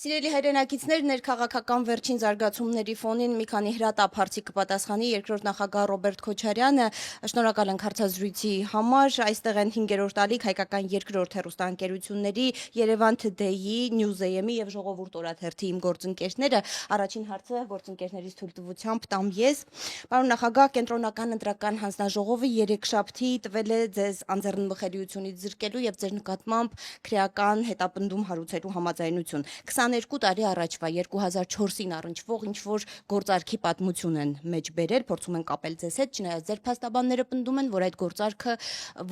Սիրելի հայրենակիցներ, ներքաղաքական վերջին զարգացումների ֆոնին մի քանի հրատապ հարցի կպատասխանի երկրորդ նախագահ Ռոբերտ Քոչարյանը, շնորհակալ ենք հարցազրույցի համար, այստեղ են 5-րդ ալիք հայկական երկրորդ հեռուստաընկերությունների Երևան Today-ի, News-am-ի եւ Ժողովուրդ օրաթերթի իմ գործընկերները, առաջին հարցը գործընկերներից թույլտվությամբ տամ ես, պարոն նախագահ, կենտրոնական ընտրական հանձնաժողովը երեքշաբթի տվել է ձեզ անձեռնմխելիությունից զրկելու եւ ձեր նկատմամբ քրեական հետապնդում հարուցելու համաձայնություն 22 տարի առաջվա 2004-ին առնչվող ինչ-որ գործարքի պատմություն են մեջ բերել, փորձում են կապել ձեզ հետ, չնայած ձեր փաստաբանները պնդում են, որ այդ գործարքը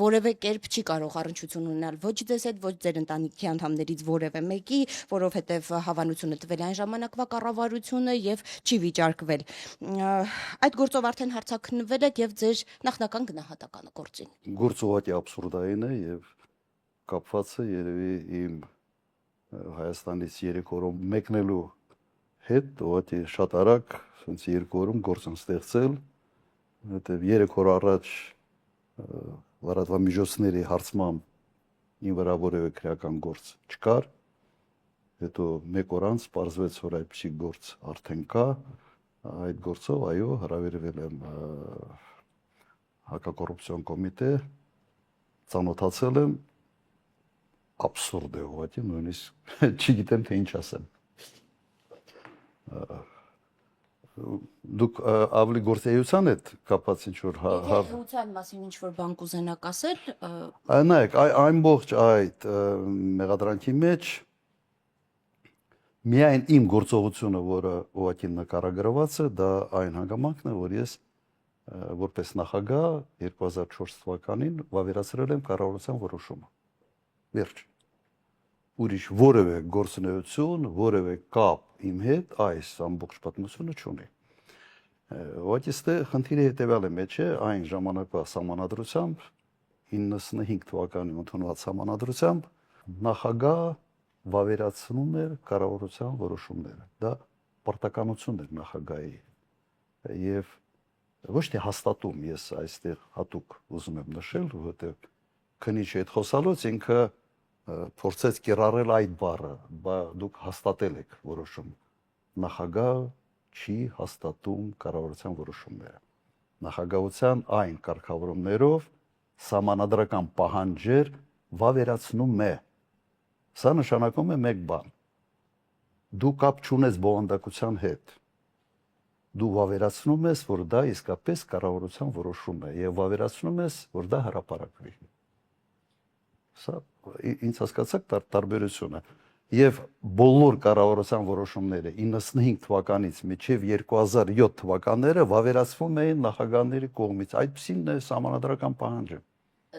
որևէ կերպ չի կարող առնչություն ունենալ ոչ ձեզ հետ, ոչ ձեր ընտանիքի անդամներից որևէ մեկի, որովհետև հավանությունը տվել այն ժամանակվա կառավարությունը եւ չի վիճարկվել։ Այդ գործով արդեն հարցաքննվել եք եւ ձեր նախնական գնահատականը գործին։ Գործը ուղղակի աբսուրդային է եւ կապված է երևի իմ Հայաստանից 3 օրում մեկնելու հետ, ուղղակի շատ արագ, ասենց 2 օրում գործ են ստեղծել, որովհետեւ 3 օր առաջ լրատվամիջոցների հարցմամբ ին վրա որևէ քրեական գործ չկար, հետո 1 օր անց պարզվեց, որ այդպիսի գործ արդեն կա, այդ գործով այո հրավիրվել եմ հակակոռուպցիոն կոմիտե, ծանոթացել եմ absurd է ուղղակի, նույնիսկ չգիտեմ թե ինչ ասեմ։ Դուք ավելի գործեայության հետ կապած ինչ-որ Էության մասին ինչ-որ բան կուզենաք ասել։ Նայեք, ամբողջ այդ մեղադրանքի մեջ միայն իմ գործողությունը, որը ուղղակի նկարագրված է, դա այն հանգամանքն է, որ ես որպես նախագահ 2004 թվականին վավերացրել եմ կառավարության որոշումը։ Վերջ։ Ուրիշ որևէ գործունեություն, որևէ կապ իմ հետ այս ամբողջ պատմությունը չունի։ Ուղղակի ստե խնդիրը հետևյալ է մեջ է, այն ժամանակվա սահմանադրությամբ 95 թվականին ընդունված սահմանադրությամբ նախագահ վավերացնում էր կառավարության որոշումները։ Դա պարտականություն էր նախագահի։ Եվ ոչ թե հաստատում, ես այստեղ հատուկ ուզում եմ նշել, որովհետև քննիչի հետ խոսալուց ինքը փորձեց կիրառել այդ բառը, դուք հաստատել եք որոշում։ Նախագահ չի հաստատում կառավարության որոշումները։ Նախագահության այն կարգավորումներով սահմանադրական պահանջեր վավերացնում է։ Սա նշանակում է մեկ բան. դու կապ չունես բովանդակության հետ։ Դու վավերացնում ես, որ դա իսկապես կառավարության որոշում է եւ վավերացնում ես, որ դա հրապարակվի։ Սա ինձ հասկացաք տարբերությունը եւ բոլոր կառավարության որոշումները 95 թվականից մինչեւ 2007 թվականները վավերացվում էին նախագահների կողմից։ Այդպիսին է սահմանադրական պահանջը։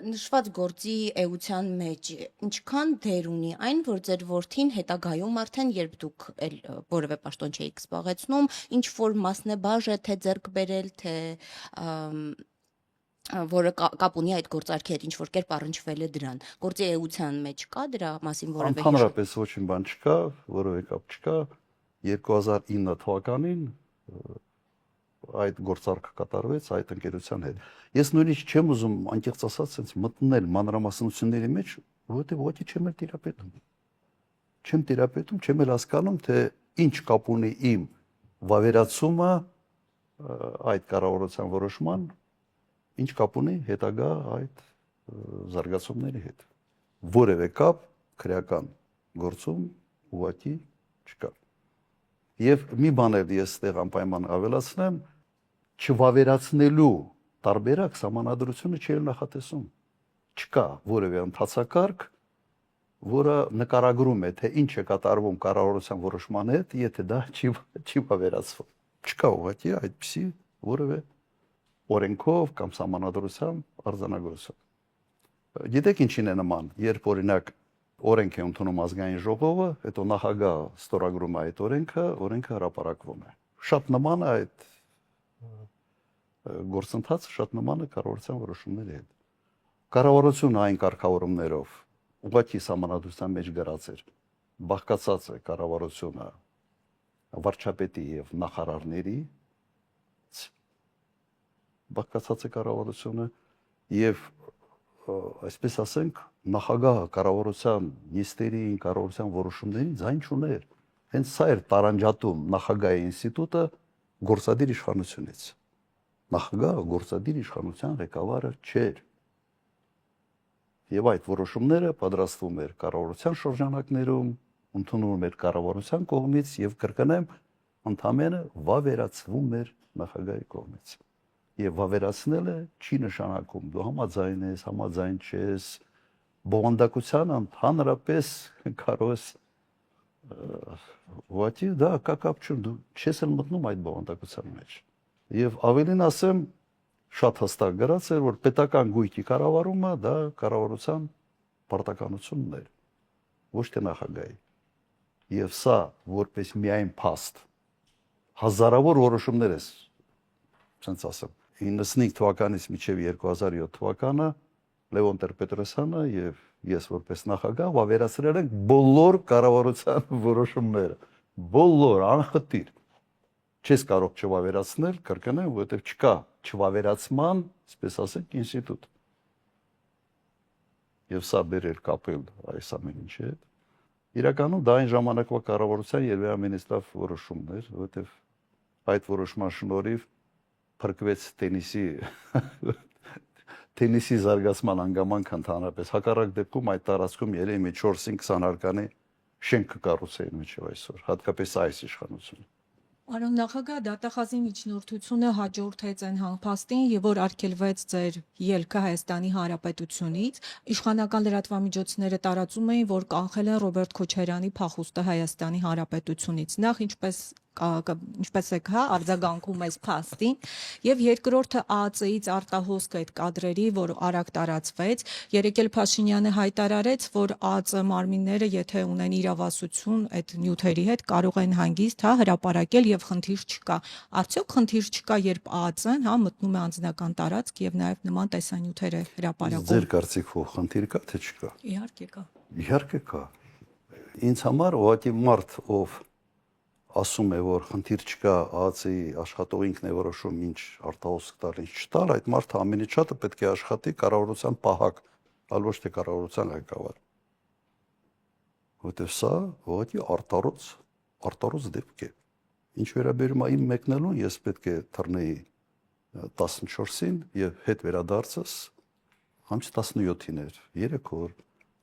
Նշված գործի էության մեջ ինչքան դեր ունի այն, որ ձեր որդին հետագայում արդեն երբ դուք որևէ պաշտոն չէիք զբաղեցնում, ինչ որ մասնեբաժ է թե ձեռք բերել, թե որը կապ ունի այդ գործարքի հետ, ինչ որ կերպ առնչվել է դրան։ Գործի էության մեջ կա դրա մասին որևէ Ընդհանրապես ոչինչ բան չկա, որևէ կապ չկա։ 2009 թվականին այդ գործարքը կատարվեց այդ ընկերության հետ։ Ես նույնիսկ չեմ ուզում անկեղծ ասած sense մտնել մանրամասնությունների մեջ, որովհետև ոչինչ չեմ տիրապետում։ Չեմ տիրապետում, չեմ էլ հասկանում, թե ինչ կապ ունի իմ վավերացումը այդ կառավարության որոշման, ինչ կապ ունի հետագա այդ զարգացումների հետ։ Որևէ կապ քրեական գործում ուղղակի չկա։ Եվ մի բան էլ ես ստեղ անպայման ավելացնեմ, չվավերացնելու տարբերակ սահմանադրությունը չի նախատեսում։ Չկա որևէ ընթացակարգ, որը նկարագրում է, թե ինչ է կատարվում կառավարության որոշման հետ, եթե դա չի վավերացվում։ Չկա ուղղակի այդպիսի որևէ օրենքով կամ սահմանադրությամբ արձանագրություն։ Գիտեք ինչին է նման, երբ օրինակ օրենք է ընդունում ազգային ժողովը, հետո նախագահ ստորագրում է այդ օրենքը հրապարակվում է։ Շատ նման է այդ գործընթացը, շատ նման է կառավարության որոշումների հետ։ Կառավարությունը այն կարգավորումներով ուղղակի սահմանադրության մեջ գրած էր, բաղկացած է կառավարությունը վարչապետի եւ նախարարների, բաղկացած է կառավարությունը եւ այսպես ասենք նախագահը կառավարության նիստերին, կառավարության որոշումներին ձայն չուներ։ Հենց սա էր տարանջատում նախագահի ինստիտուտը գործադիր իշխանությունից։ Նախագահը գործադիր իշխանության ղեկավարը չէր։ Եվ այդ որոշումները պատրաստվում էր կառավարության շրջանակներում, ընդունում էր կառավարության կողմից եւ կրկնեմ, ընդամենը վավերացվում էր նախագահի կողմից։ Եվ վավերացնելը չի նշանակում դու համաձայն ես, համաձայն չես, բովանդակության ընդհանրապես կարող ես ուղղակի դա կա կապ չունի, դու չես էլ մտնում այդ բովանդակության մեջ։ Եվ ավելին ասեմ, շատ հստակ գրած էր, որ պետական գույքի կառավարումը դա կառավարության պարտականությունն էր, ոչ թե նախագահի։ Եվ սա որպես միայն փաստ հազարավոր որոշումներ ես, ասենց ասեմ, 95 թվականից մինչև 2007 թվականը Լևոն Տեր-Պետրոսյանը եւ ես որպես նախագահ վավերացրել ենք բոլոր կառավարության որոշումները, բոլոր անխտիր։ Չես կարող չվավերացնել, կրկնեմ, որովհետեւ չկա չվավերացման, այսպես ասենք, ինստիտուտ։ Եվ սա բերել կապել այս ամեն ինչի հետ։ Իրականում դա այն ժամանակվա կառավարության եւ ամենստավ որոշումն էր, որովհետեւ այդ որոշման շնորհիվ փրկվեց տենիսի զարգացման հանգամանքը ընդհանրապես։ Հակառակ դեպքում այդ տարածքում երևի մի 4-5-20 հարկանի շենք կկառուցեին մինչև այսօր, հատկապես այս իշխանությունը։ Պարոն նախագահ, դատախազի միջնորդությունը հաջորդեց այն հանգստին, եւ որ արգելվեց ձեր ելքը Հայաստանի Հանրապետությունից, իշխանական լրատվամիջոցները տարածում էին, որ կանխել են Ռոբերտ Քոչարյանի փախուստը Հայաստանի Հանրապետությունից։ Նախ ինչպես եք արձագանքում այս փաստին, եւ երկրորդը ԱԱԾ-ից արտահոսք այդ կադրերի, որ արագ տարածվեց, երեկ էլ Փաշինյանը հայտարարեց, որ ԱԱԾ մարմինները, եթե ունեն իրավասություն այդ նյութերի հետ, կարող են հանգիստ հրապարակել եւ խնդիր չկա։ Արդյոք խնդիր չկա, երբ ԱԱԾ-ն մտնում է անձնական տարածք եւ նաեւ նման տեսանյութեր է հրապարակում։ Ձեր կարծիքով խնդիր կա թե չկա։ Իհարկե կա։ Իհարկե կա։ Ինձ համար ուղղակի մարդ, ով ասում է, որ խնդիր չկա, ԱԱԾ-ի աշխատողինքն է որոշում ինչ արտահոսք տալ, ինչ չտալ, այդ մարդը ամենից շատը պետք է աշխատի կառավարության պահակ, այլ ոչ թե կառավարության ղեկավար։ Որտեւ սա ուղղակի արտարոց դեպք է։ Ինչ վերաբերում է իմ մեկնելուն, ես պետք է թռնեի 14-ին եւ հետ վերադարձս համ 17-ին էր, 3 օր։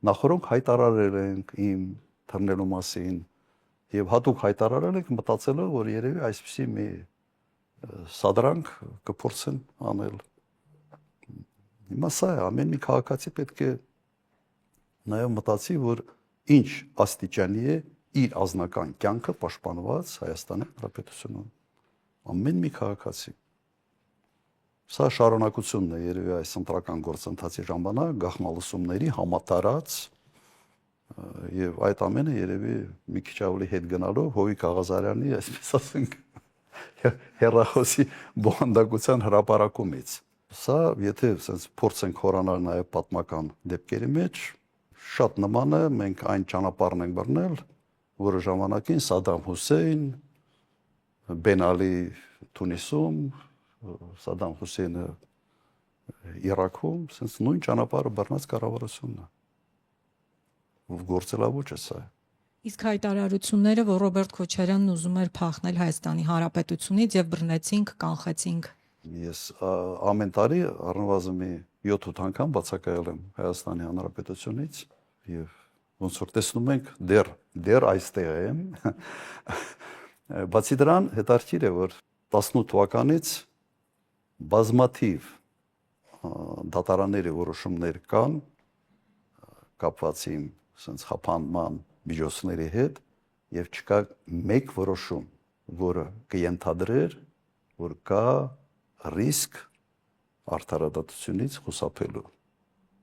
Նախորդ հայտարարել ենք իմ թռնելու մասին եւ հատուկ հայտարարել ենք մտածելով, որ երևի այսպեսի մի սադրանք կփորձեն անել։ Հիմա սա է, ամեն մի քաղաքացի պետք է նաեւ մտածի, որ ինչ աստիճանի է իր ազնական կյանքը պաշտպանված Հայաստանի Հանրապետությունում։ Ամեն մի քաղաքացի։ Սա շարունակությունն է երևի այս ընտրական գործընթացի ժամանակ գաղտնալսումների համատարած եւ այդ ամենը երևի մի քիչ ավելի հետ գնալով Հովիկ Աղազարյանի, այսպես ասենք, հերախոսի բովանդակության հրապարակումից։ Սա, եթե sense փորձենք խորանալ նաեւ պատմական դեպքերի մեջ, շատ նման է, մենք այն ճանապարհն ենք բռնել, որը ժամանակին Սադամ Հուսեյն, Բեն Ալի Թունիսում, Սադամ Հուսեյնը Իրաքում, sense նույն ճանապարհը բռնած կառավարությունն է։ Գործելավոճը սա է։ Իսկ հայտարարությունները, որ Ռոբերտ Քոչարյանն ուզում էր փախնել Հայաստանի Հանրապետությունից եւ բռնեցինք, կանխեցինք։ Ես ամեն տարի առնվազն մի 7-8 անգամ բացակայել եմ Հայաստանի Հանրապետությունից եւ ոնց որ տեսնում ենք դեռ այստեղ եմ։ Բացի դրան հետաքրքիր է, որ 18 թվականից բազմաթիվ դատարանների որոշումներ կան կապված իմ sense խափանման միջոցների հետ եւ չկա մեկ որոշում, որը կընդհանրեր, որ կա ռիսկ արդարադատությունից խուսափելու։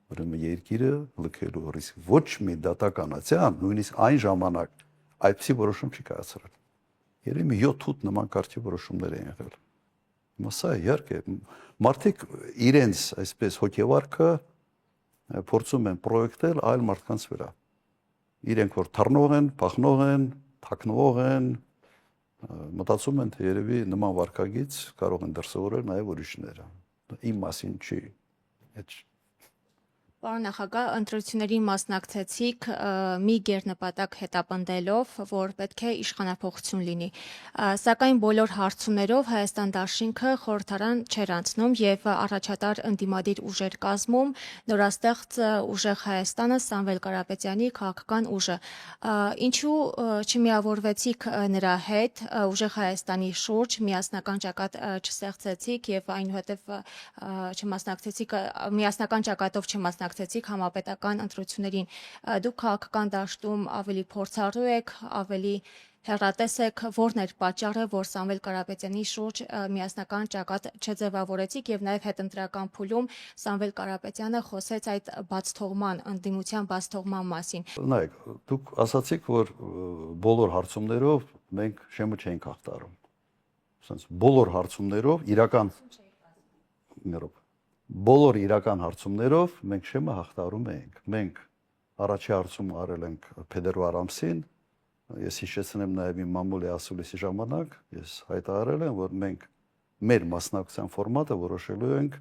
Ուրեմն երկիրը լքելու ռիսկ ոչ մի դատականացիան, նույնիսկ այն ժամանակ այդպիսի որոշում չի կայացրել։ Երևի մի 7-8 նման կարգի որոշումներ են եղել։ Հիմա սա իհարկե մարդիկ իրենց այսպես հոգեվարքը փորձում են պրոյեկտել այլ մարդկանց վրա։ Իրենք որ թռնող են, փախնող են, թաքնվող են, մտածում են, թե երևի նման վարկագից կարող են դրսևորել նաև ուրիշները։ Իմ մասին չի։ Պարոն նախագահ, ընտրություններին մասնակցեցիք մի գերնպատակ հետապնդելով, որ պետք է իշխանափոխություն լինի։ Սակայն բոլոր հարցումներով Հայաստան դաշինքը խորհրդարան չէր անցնում եւ առաջատար ընդդիմադիր ուժեր կազմում նորաստեղծ ուժեղ Հայաստանը Սամվել Կարապետյանի քաղաքական ուժը։ Ինչու չմիավորվեցիք նրա հետ ուժեղ Հայաստանի շուրջ, միասնական ճակատ չստեղծեցիք եւ այնուհետեւ չմասնակցեցիք միասնական ճակատով չմասնակցեցիք համապետական ընտրություններին, դուք քաղաքական դաշտում ավելի փորձառու եք, ավելի հեռատես եք, որն էր պատճառը, որ Սամվել Կարապետյանի շուրջ միասնական ճակատ չձևավորեցիք եւ նաեւ հետընտրական փուլում Սամվել Կարապետյանը խոսեց այդ բացթողման, ընդդիմության բացթողման մասին։ Նայեք, դուք ասացիք, որ բոլոր հարցումներով մենք շեմը չենք հաղթարում։ Ասենց բոլոր հարցումներով իրական բոլոր իրական հարցումներով մենք շեմը հաղթարում ենք։ Մենք առաջի հարցումը արել ենք փետրվար ամսին, ես հիշեցնեմ նաև իմ մամուլի ասուլիսի ժամանակ, ես հայտարարել եմ, որ մենք մեր մասնակցության ֆորմատը որոշելու ենք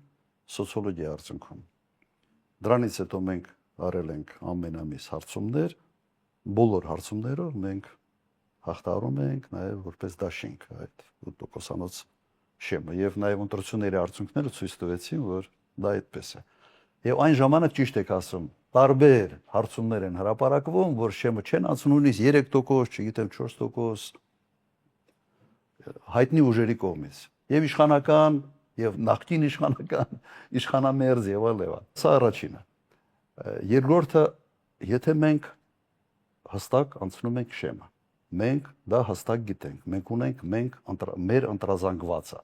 սոցիոլոգիայի արդյունքում։ Դրանից հետո մենք արել ենք ամեն ամիս հարցումներ, բոլոր հարցումներով մենք հաղթարում ենք նաև որպես դաշինք այդ 8%-անոց շեմը եւ նաև ընտրությունների արդյունքները ցույց տվեցին, որ դա այդպես է։ Եվ այն ժամանակ ճիշտ եք ասում, տարբեր հարցումներ են հրապարակվում, որ շեմը չեն անցնում նույնիսկ 3%, չգիտեմ 4% հայտնի ուժերի կողմից։ Եվ իշխանական, եւ նախկին իշխանական, իշխանամերձ եւ այլն։ Սա առաջինը։ Երկրորդը, եթե մենք հստակ անցնում ենք շեմը, մենք դա հստակ գիտենք, մենք ունենք մեր ընտրազանգվածը,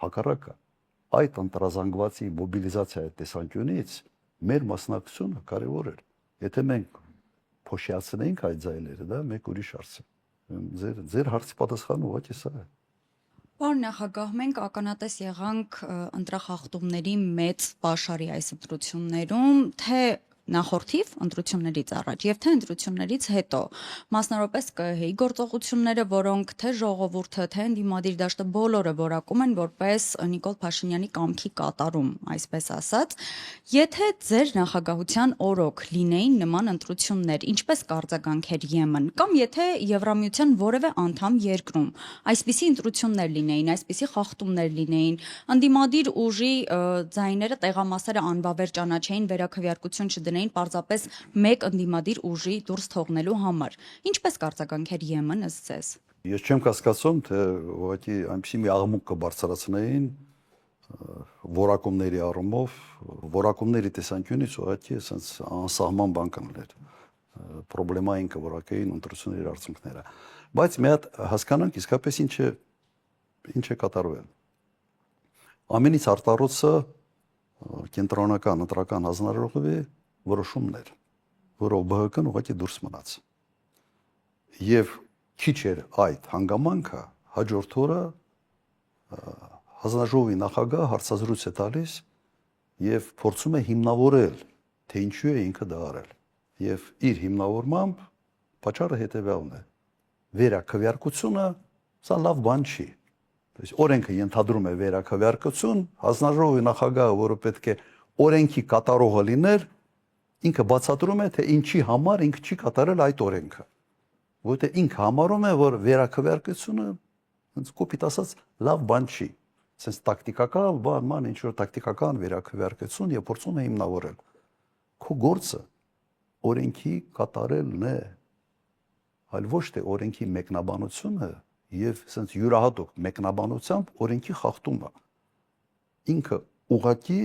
հակառակը այդ ընտրազանգվածի մոբիլիզացիայի տեսանկյունից մեր մասնակցությունը կարևոր էր։ Եթե մենք փոշիացնենք այդ ձայները, դա մեկ ուրիշ հարց է։ Ձեր հարցի պատասխանը ուղղակի սա է։ Պարոն նախագահ, մենք ականատես եղանք ընտրախախտումների մեծ պաշարի այս ընտրություններում, թե նախորդիվ ընտրություններից առաջ եւ թե ընտրություններից հետո մասնարարպես ԿՀ-ի գործողությունները, որոնք թե ժողովուրդը, թե ընդդիմադիր դաշտը բոլորը որակում են որպես Նիկոլ Փաշինյանի կամքի կատարում, այսպես ասած, եթե ձեր նախագահության օրոք լինեին նման ընտրություններ, ինչպես կարձագանքեր Եմեն, կամ եթե Եվրամիության որևէ անդամ երկրում այսպիսի ընտրություններ լինեին, այսպիսի խախտումներ լինեին, ընդդիմադիր ուժի ձայները, տեղամասերը անբավեր ճանաչեին, վերաքվեարկություն չդնեին պարզապես մեկ ընդդիմադիր ուժի դուրս թողնելու համար։ Ինչպես կարձագանքեր Եմենը ձեզ։ Ես չեմ կասկածում, թե ուղղակի այնպեսի մի աղմուկ կբարձրացնեին որակումների առումով, որակումների տեսանկյունից ուղղակի ասենց անսահման բան կներ։ Պրոբլեմային կորակային ընտրությունների արդյունքները։ Բայց մի հատ հասկանանք իսկապես ինչ է կատարվել։ Ամենից արտառոցը կենտրոնական ընտրական հանձնարարողի որոշումներ, որով ԲՀԿ-ն ուղղակի դուրս մնաց։ Եվ քիչ էր այդ հանգամանքը, հաջորդ օրը հանձնաժողովի նախագահ հարցազրույց է տալիս եւ փորձում է հիմնավորել, թե ինչու է ինքը դա արել։ Եվ իր հիմնավորմամբ պատճառը հետեւյալն է. վերաքվեարկությունը սա լավ բան չի։ То есть օրենքը ենթադրում է վերաքվեարկություն, հանձնաժողովի նախագահը, որը պետք է օրենքի կատարողը լիներ, ինքը բացատրում է, թե ինչի համար ինքը չի կատարել այդ օրենքը։ Որովհետեւ ինքը համարում է, որ վերաքվեարկությունը հենց կոպիտ ասած լավ բան չի։ Սենց տակտիկական բան, ինչ որ տակտիկական վերաքվեարկություն եւ փորձում է հիմնավորել։ Քո գործը օրենքի կատարելն է, այլ ոչ թե օրենքի մեկնաբանությունը եւ սենց յուրահատուկ մեկնաբանությամբ օրենքի խախտումը։ Ինքը ուղղակի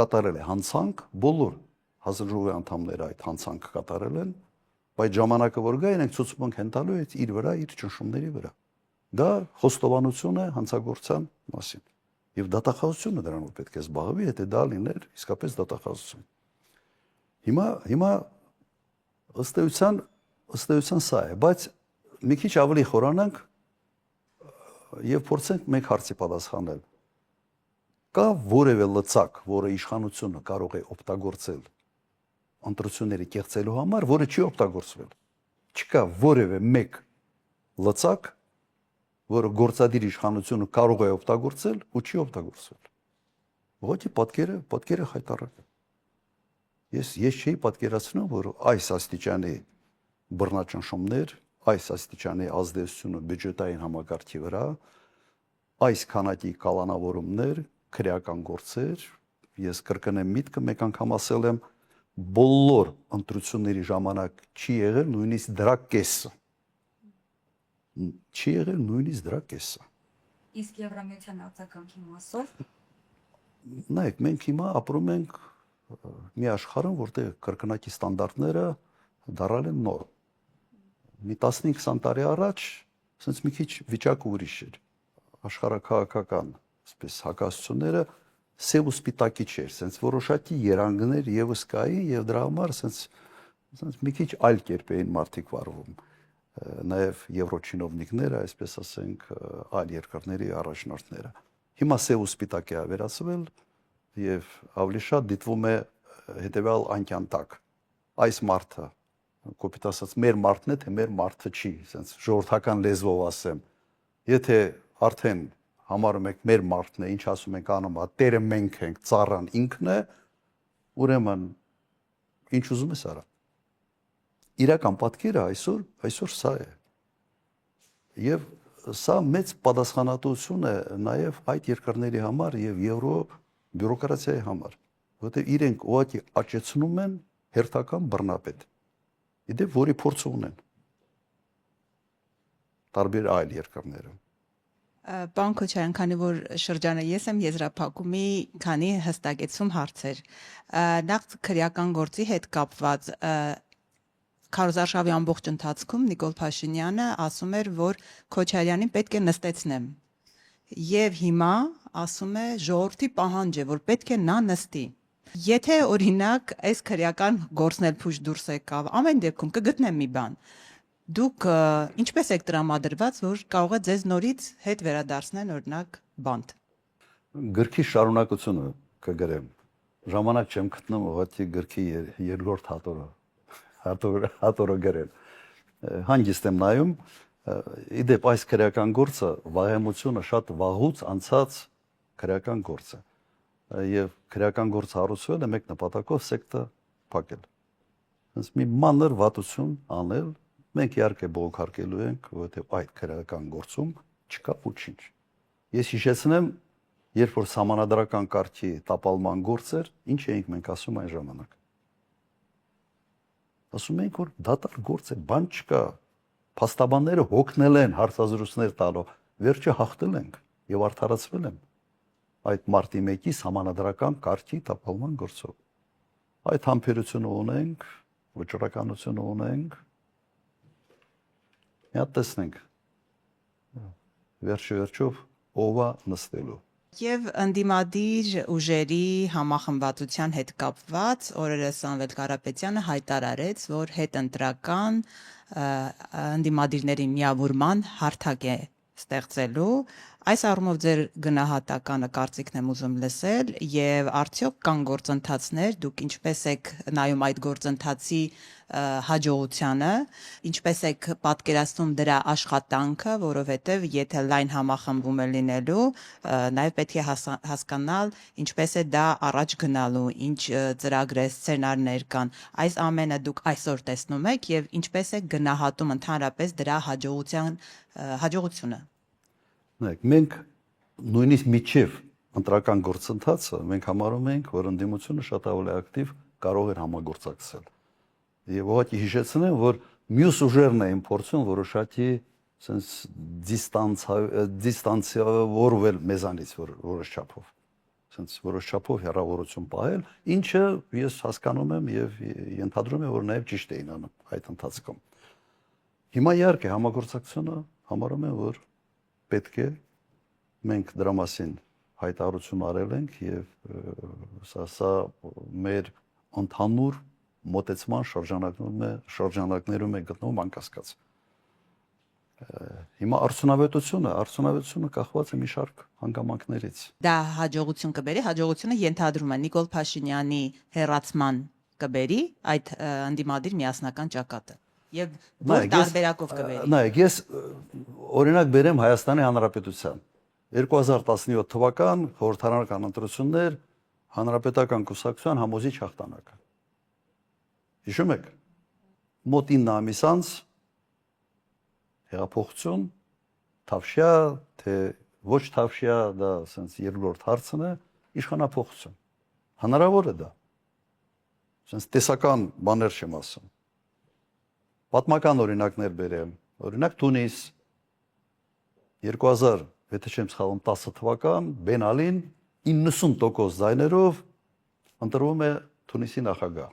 կատարել է հանցանք, բոլոր հանձնաժողովի անդամները այդ հանցանքը կատարել են, բայց ժամանակը որ գա իրենք ցույցում են հենտալու այդ իր վրա, իր ճնշումների վրա։ Դա խոստովանություն է հանցագործության մասին։ Եվ դատախազությունը դրանով պետք է զբաղվի, եթե դա լիներ իսկապես դատախազություն։ Հիմա ըստ էության սա է, բայց մի քիչ ավելի խորանանք եւ փորձենք մեկ հարցի պատասխանել։ Կա որևէ լծակ, որը իշխանությունը կարող է օգտագործել ընտրությունների կեղծելու համար, որը չի օգտագործվել։ Չկա որևէ մեկ լծակ, որը գործադիր իշխանությունը կարող է օգտագործել ու չի օգտագործվել։ Ուղղակի պատկերը խայտառակ է։ Ես չէի պատկերացնում, որ այս աստիճանի բռնաճնշումներ, այս աստիճանի ազդեցությունը բյուջետային համակարգի վրա, այս քանակի կալանավորումներ, քրեական գործեր, ես կրկնեմ միտքը մեկ անգամ ասել եմ, բոլոր ընտրությունների ժամանակ չի եղել նույնիսկ դրա կեսը։ Չի եղել նույնիսկ դրա կեսը։ Իսկ Եվրամիության արձագանքի մասով Նայեք, մենք հիմա ապրում ենք մի աշխարհում, որտեղ կրկնակի ստանդարտները դարալ են նոր։ Մի 15-20 տարի առաջ ասենց մի քիչ վիճակը ուրիշ էր։ Աշխարհակաղակական, այսպես հակասությունները սև ու սպիտակի չէր, ասենց որոշակի երանգներ եւս կային եւ դրա համար ասենց մի քիչ այլ կերպ էին մարդիկ վարվում։ Նաեւ եվրոչինովնիկները, այսպես ասենք, այլ երկրների առաջնորդները։ Հիմա սև ու սպիտակ է վերածվել եւ ավելի շատ դիտվում է հետեւյալ անկյան տակ։ Այս մարդը, կոպիտ ասած, մեր մարդն է, թե մեր մարդը չի, ասենց ժողովրդական լեզվով ասեմ։ Եթե արդեն համարում եք մեր մարդն է, ինչ ասում ենք անում, տերը մենք ենք, ծառան ինքն է, ուրեմն ինչ ուզում ես արա։ Իրական պատկերը այսօր սա է։ Եվ սա մեծ պատասխանատվություն է նաև այդ երկրների համար եւ եվրո բյուրոկրատիայի համար, որտեղ իրենք ուղղակի աճեցնում են հերթական բռնապետ։ Իդեպ որի փորձ ունեն տարբեր այլ երկրներում։ Պարոն Քոչարյան, քանի որ շրջանը ես եմ եզրափակում մի քանի հստակեցում հարցեր։ Նախ քրեական գործի հետ կապված Քարոզարշավի ամբողջ ընթացքում Նիկոլ Փաշինյանը ասում էր, որ Քոչարյանին պետք է նստեցնեմ։ Եվ հիմա ասում է ժողովրդի պահանջ է, որ պետք է նա նստի։ Եթե օրինակ այս քրեական գործն էլ փուշ դուրս եկավ, ամեն դեպքում կգտնեմ մի բան։ Դուք ինչպես եք տրամադրված, որ կարող է ձեզ նորից հետ վերադարձնեն օրինակ բանտ։ Գրքի շարունակությունը կգրեմ։ Ժամանակ չեմ գտնում ուղղակի գրքի երկրորդ հատորը գրել։ Հանգիստ եմ նայում, իդեպ այս քրեական գործը վաղեմությունը շատ վաղուց անցած քրեական գործ է։ Եվ քրեական գործը հարուցվել է մեկ նպատակով սեկտը փակել։ Հենց մի մանր վատություն անել, մենք իհարկե բողոքարկելու ենք, որովհետև այդ քրեական գործում չկա ոչինչ։ Ես հիշեցնեմ, երբ որ սահմանադրական կարգի տապալման գործ էր, ինչ էինք մենք ասում այն ժամանակ։ Ասում էինք, որ դատարկ գործ է, բան չկա։ Փաստաբանները հոգնել են հարցազրույցներ տալով, վերջը հաղթել ենք եւ արդարացվել են այդ մարտի 1-ի սահմանադրական կարգի տապալման գործով։ Այդ համբերությունը ունենք, վճռականությունը ունենք։ Մի հատ տեսնենք։ Վերջով ով է նստելու։ Եվ ընդդիմադիր ուժերի համախմբվածության հետ կապված օրերս Սամվել Կարապետյանը հայտարարեց, որ հետընտրական ընդդիմադիրների միավորման հարթակ է ստեղծելու։ Այս առումով ձեր գնահատականը կարծիքն եմ ուզում լսել եւ արդյոք կան գործընթացներ, դուք ինչպես եք նայում այդ գործընթացի հաջողությանը, ինչպես եք պատկերացնում դրա աշխատանքը, որովհետեւ եթե լայն համախմբում է լինելու, նաեւ պետք է հասկանալ ինչպես է դա առաջ գնալու, ինչ ծրագրեր, սցենարներ կան։ Այս ամենը դուք այսօր տեսնում եք եւ ինչպես եք գնահատում ընդհանրապես դրա հաջողությունը։ Մենք նույնիսկ միջև ընտրական գործընթացը մենք համարում ենք, որ ընդդիմությունը շատ ավելի ակտիվ կարող էր համագործակցել։ Եվ ուղղակի հիշեցնեմ, որ մյուս ուժերն էին փորձում որոշակի sense դիստանցիավորվել մեզանից որոշ չափով։ Sense որոշ չափով հեռավորություն պահել, ինչը ես հասկանում եմ եւ ենթադրում եմ, որ նաեւ ճիշտ էին անում այդ ընթացքում։ Հիմա իհարկե համագործակցությունը համարում եմ, որ պետք է մենք դրա մասին հայտարարություն արել ենք եւ սա մեր ընդհանուր մոտեցման շրջանակներում է գտնվում անկասկած։ Հիմա արդյունավետությունը կախված է մի շարք հանգամանքներից։ Դա հաջողություն կբերի, հաջողությունը ենթադրում է Նիկոլ Փաշինյանի հերացման կբերի այդ ընդդիմադիր միասնական ճակատը։ Եվ որ տարբերակով կվերի։ Նայեք, ես օրինակ բերեմ Հայաստանի Հանրապետության 2017 թվական խորհրդարանական ընտրություններ հանրապետական կուսակցության համոզիչ հաղթանակը։ Հիշում եք, մոտ 9 ամիս անց հեղափոխություն, Թավշյա, թե ոչ Թավշյա, դա ասենց երկրորդ հարցն է, իշխանափոխություն։ Հնարավոր է դա։ Ասենց տեսական բաներ չեմ ասում։ Պատմական օրինակներ բերեմ։ Օրինակ Թունիս 2000, եթե չեմ սխալվում, 10 թվական Բեն Ալին 90% ձայներով ընտրվում է Թունիսի նախագահ։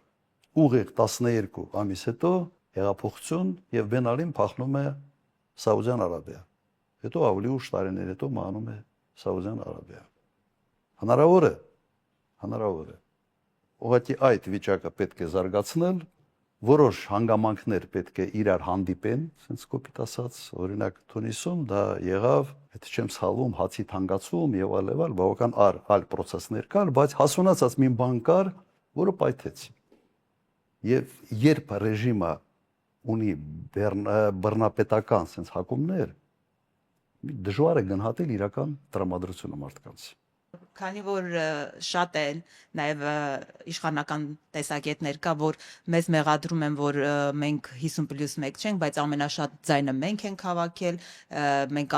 Ուղիղ 12 ամիս հետո հեղափոխություն եւ Բեն Ալին փախնում է Սաուդյան Արաբիա։ Հետո ավելի ուշ տարիներ հետո մահանում է Սաուդյան Արաբիա։ Հնարավոր է։ Հնարավոր է։ Ուղղակի այդ վիճակը պետք է զարգացնել, որոշ հանգամանքներ պետք է իրար հանդիպեն, ասենց կոպիտ ասած, օրինակ Թունիսում դա եղավ, եթե չեմ սխալվում, հացի թանկացում եւ այլ, բավական այլ process-ներ կար, բայց հասունացած մի բան կար, որը պայթեց։ Եվ երբ ռեժիմը ունի բռնապետական sense հակումներ, դժվար է գնահատել իրական տրամադրությունը մարդկանց։ Քանի որ շատ են նաև իշխանական տեսակետներ կա, որ մեզ մեղադրում են, որ մենք 50+1 չենք, բայց ամենաշատ ձայնը մենք ենք հավաքել, մենք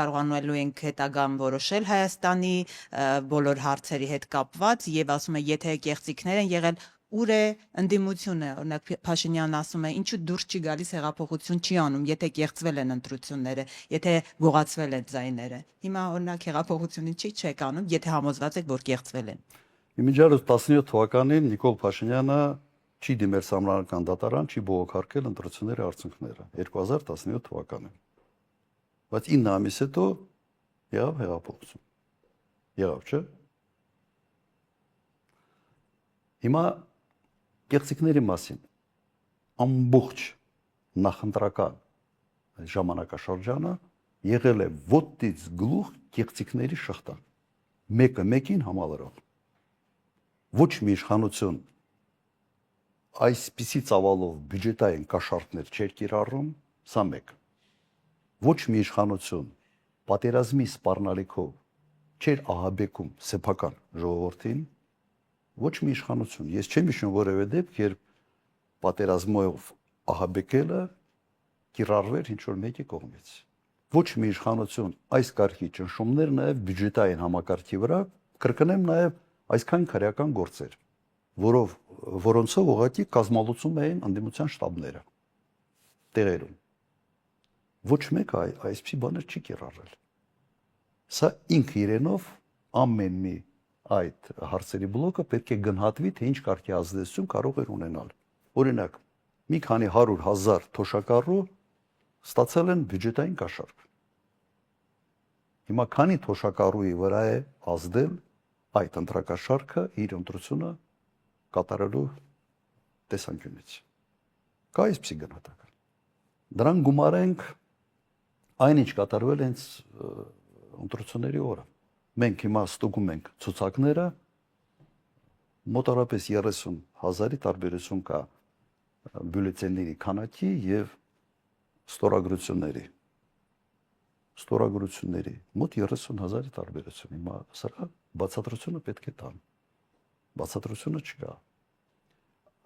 կարողանալու ենք հետագան որոշել Հայաստանի բոլոր հարցերի հետ կապված եւ ասում են, եթե կեղծիքներ են եղել, ուր է ընդդիմությունը, օրինակ Փաշինյանն ասում է, ինչու դուրս չի գալիս հեղափոխություն չի անում, եթե կեղծվել են ընտրությունները, եթե գողացվել են ձայները։ Հիմա օրինակ հեղափոխությունին չեք անում, եթե համոզված եք, որ կեղծվել են։ Իմիջիայլոց 17 թվականին Նիկոլ Փաշինյանը չի դիմել Սահմանադրական դատարան, չի բողոքարկել ընտրությունների արդյունքները 2017 թվականին։ Բայց 9 ամիս հետո եղավ հեղափոխություն։ Եղավ, չէ՞։ Հիմա կեղծիքների մասին ամբողջ նախընտրական ժամանակաշրջանը եղել է ոտից գլուխ կեղծիքների շղթան, մեկը մեկին համալրող։ Ոչ մի իշխանություն այսպիսի ծավալով բյուջետային կաշառքներ չէր կիրառում, սա մեկ։ Ոչ մի իշխանություն պատերազմի սպառնալիքով չէր ահաբեկում սեփական ժողովրդին, ոչ մի իշխանություն։ Ես չեմ հիշում որևէ դեպք, երբ պատերազմով ահաբեկելը կիրառվեր ինչ-որ մեկի կողմից։ Ոչ մի իշխանություն այս կարգի ճնշումներ նաև բյուջետային համակարգի վրա, կրկնեմ նաև այսքան քրեական գործեր, որոնցով ուղղակի կազմալուծում էին ընդդիմության շտաբները տեղերում։ Ոչ մեկը այսպիսի բաներ չի կիրառել։ Սա ինքը իրենով ամեն մի այդ հարցերի բլոկը պետք է գնահատվի, թե ինչ կարգի ազդեցություն կարող էր ունենալ։ Օրինակ, մի քանի 100,000 թոշակառու ստացել են բյուջետային կաշառք։ Հիմա քանի թոշակառուի վրա է ազդել այդ ընտրակաշառքը իր ընտրությունը կատարելու տեսանկյունից։ Կա այսպիսի գնահատական։ Դրան գումարենք այնինչ կատարվել հենց ընտրությունների օրը։ Մենք հիմա ստուգում ենք ցուցակները, մոտավորապես 30,000-ի տարբերություն կա բյուլետենների քանակի եւ ստորագրությունների մոտ 30,000-ի տարբերություն։ Հիմա սրա բացատրությունը պետք է տան։ Բացատրությունը չկա։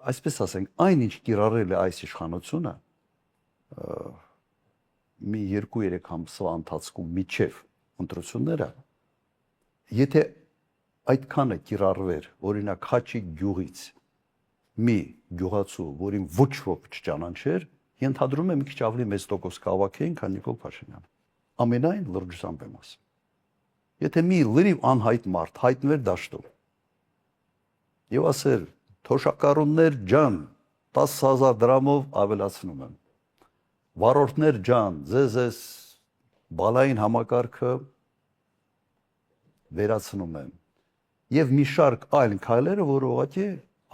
Այսպես ասենք, այնինչ կիրառել է այս իշխանությունը մի 2-3 ամսվա ընթացքում միջև ընտրությունները, եթե այդքանը կիրառվեր, օրինակ Խաչի գյուղից մի գյուղացու, որին ոչ ոք չճանաչեր, ենթադրում եմ մի քիչ ավելի մեծ տոկոս կհավաքեին, քան Նիկոլ Փաշինյանը։ Ամենայն լրջությամբ եմ ասում։ Եթե մի լրիվ անհայտ մարդ հայտնվեր դաշտում եւ ասեր թոշակառուներ ջան, 10,000 դրամով ավելացնում եմ։ Վարորդներ ջան, ձեզ բալային համակարգը վերացնում եմ։ Եվ մի շարք այլ քայլերը, որ ուղղակի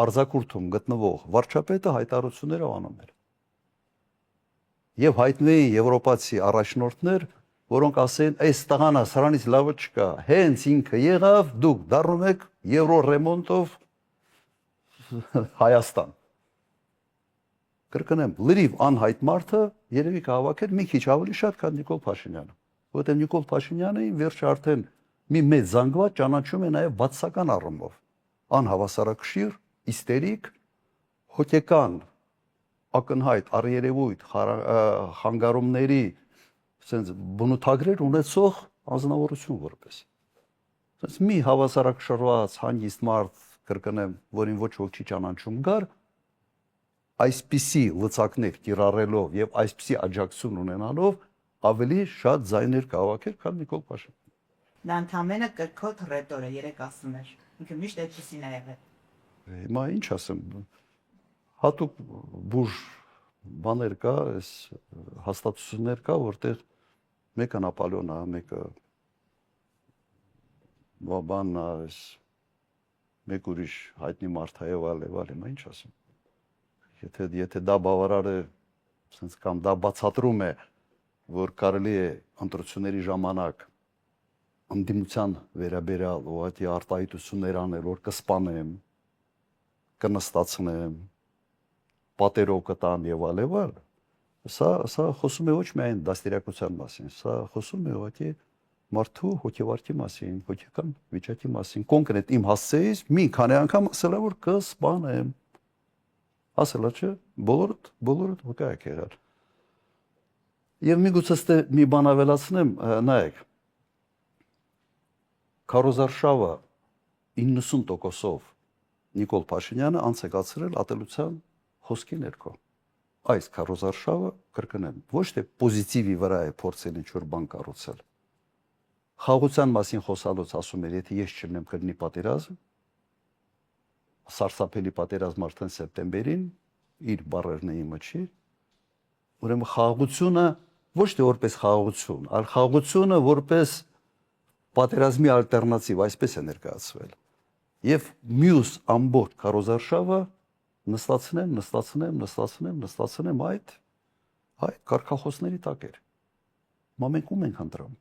արձակուրդում գտնվող վարչապետը հայտարարություններով անում էր։ Եվ հայտնվեին եվրոպացի առաջնորդներ, որոնք ասեն, այս տղանը սրանից լավը չկա, հենց ինքը եղավ, դուք դառնում եք եվրո ռեմոնտով Հայաստան։ Կրկնեմ, լրիվ անհայտ մարդը երևի կհավաքեր մի քիչ ավելի շատ, քան Նիկոլ Փաշինյանը։ Որովհետև Նիկոլ Փաշինյանը վերջը արդեն մի մեծ զանգված ճանաչում է նաև բացասական առումով։ Անհավասարակշիռ, իստերիկ, հոգեկան ակնհայտ առերևույթ խանգարումների sense բնութագրեր ունեցող անձնավորություն որպես sense մի հավասարակշռված հանգիստ մարդ կրկնեմ որին ոչ ոք չի ճանաչում գար այսպիսի լծակներ կիրառելով եւ այսպիսի աջակցություն ունենալով ավելի շատ ձայներ կհավաքեր քան Նիկոլ Փաշինյանը Դա ընդամենը կրկոտ ռետոր է, երեք ասում էր։ Ինքը միշտ այդպեսին է եղել։ Հիմա ինչ ասեմ հատուկ բուժ բաներ կա այս հաստատություններ կա որտեղ մեկը Նապոլեոնն է մեկը բանն է այս մեկ ուրիշ հայտնի մարդ է եւ այլ հիմա ինչ ասեմ եթե դա բավարար է sense կամ դա բացատրում է որ կարելի է ընտրությունների ժամանակ ընդդիմության վերաբերյալ ուղղակի արտահայտություններ անել որ կսպանեմ կնստացնեմ պատերով կտամ եւ այլ սա խոսում է ոչ միայն դաստիարակության մասին սա խոսում է ուղղակի մարդու հոգեվարքի մասին հոգեկան վիճակի մասին կոնկրետ իմ հասցեից մի քանի անգամ ասել է որ կսպանեմ ասել է չէ բոլորդ վկայակ եղել եւ միգուցե ստե մի բան ավելացնեմ նայեք Քարոզարշավը 90%-ով Նիկոլ Փաշինյանը անց է կացրել ատելության խոսքի ներքո։ Այս քարոզարշավը կրկնեմ, ոչ թե պոզիտիվի վրա է փորձել ինչ-որ բան կառուցել։ Խաղաղության մասին խոսալուց ասում էր, եթե ես չլինեմ կլինի պատերազմ, սարսափելի պատերազմ արդեն սեպտեմբերին, իր բառերն է իմը չի։ Ուրեմն խաղաղությունը ոչ թե որպես խաղաղություն, այլ խաղաղությունը որպես պատերազմի ալտերնատիվ այսպես է ներկայացվել եւ մյուս ամբողջ քարոզարշավը նստացնեմ այդ կարգախոսների տակ էր մենք ում ենք ընտրում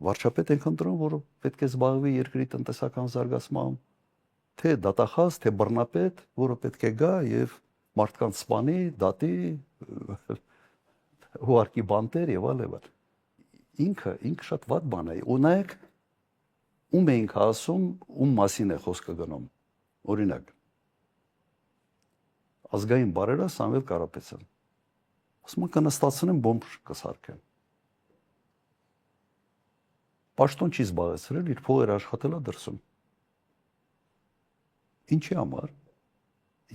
վարչապետ ենք ընտրում որ պետք է զբաղվի երկրի տնտեսական զարգացմամբ թե դատախազ թե բռնապետ որը պետք է գա եւ մարդկանց սպանի դատի ուղարկի բանտեր եւ այլ ինքը շատ վատ բան է ունեք ում ենք ասում, ում մասին է խոսքը գնում։ Օրինակ, ազգային բարերը Սամվել Կարապետյան։ Ասում են կնստացնեմ բոմբ կսարքեմ։ Պաշտոն չի զբաղեցրել, իր փողերը աշխատել է դրսում։ Ինչի համար։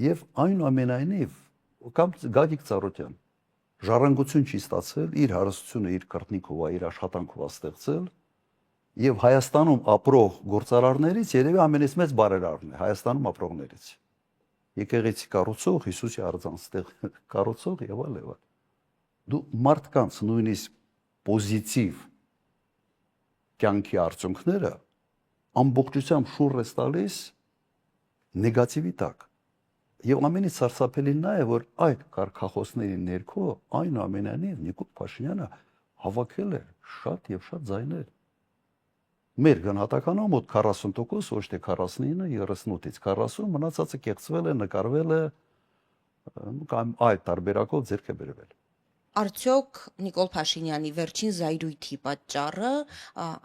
Եվ այնուամենայնիվ կամ Գագիկ Ծառուկյան ժառանգություն չի ստացել, իր հարստությունը, իր կրտնիկով, իր աշխատանքով ստեղծել Եվ Հայաստանում ապրող գործարարներից երևի ամենից մեծ բարերարն է Հայաստանում ապրողներից։ Եկեղեցի կառուցող, Հիսուսի արձանստեղ կառուցող եւ այլ։ Դու մարդկանց նույնիսկ պոզիտիվ կյանքի արդյունքները ամբողջությամբ շուռ ես տալիս նեգատիվի տակ։ Եվ ամենից սարսափելին նա է, որ այդ կարգախոսների ներքո այնուամենայնիվ Նիկոլ Փաշինյանը հավաքել է շատ եւ շատ ձայներ։ Մեր գնահատականով մոտ 40% ոչ թե 49, 38-ից 40 մնացածը կեղծվել է, նկարվել է կամ այդ տարբերակով ձեռք է բերվել։ Արդյոք Նիկոլ Փաշինյանի վերջին զայրույթի պատճառը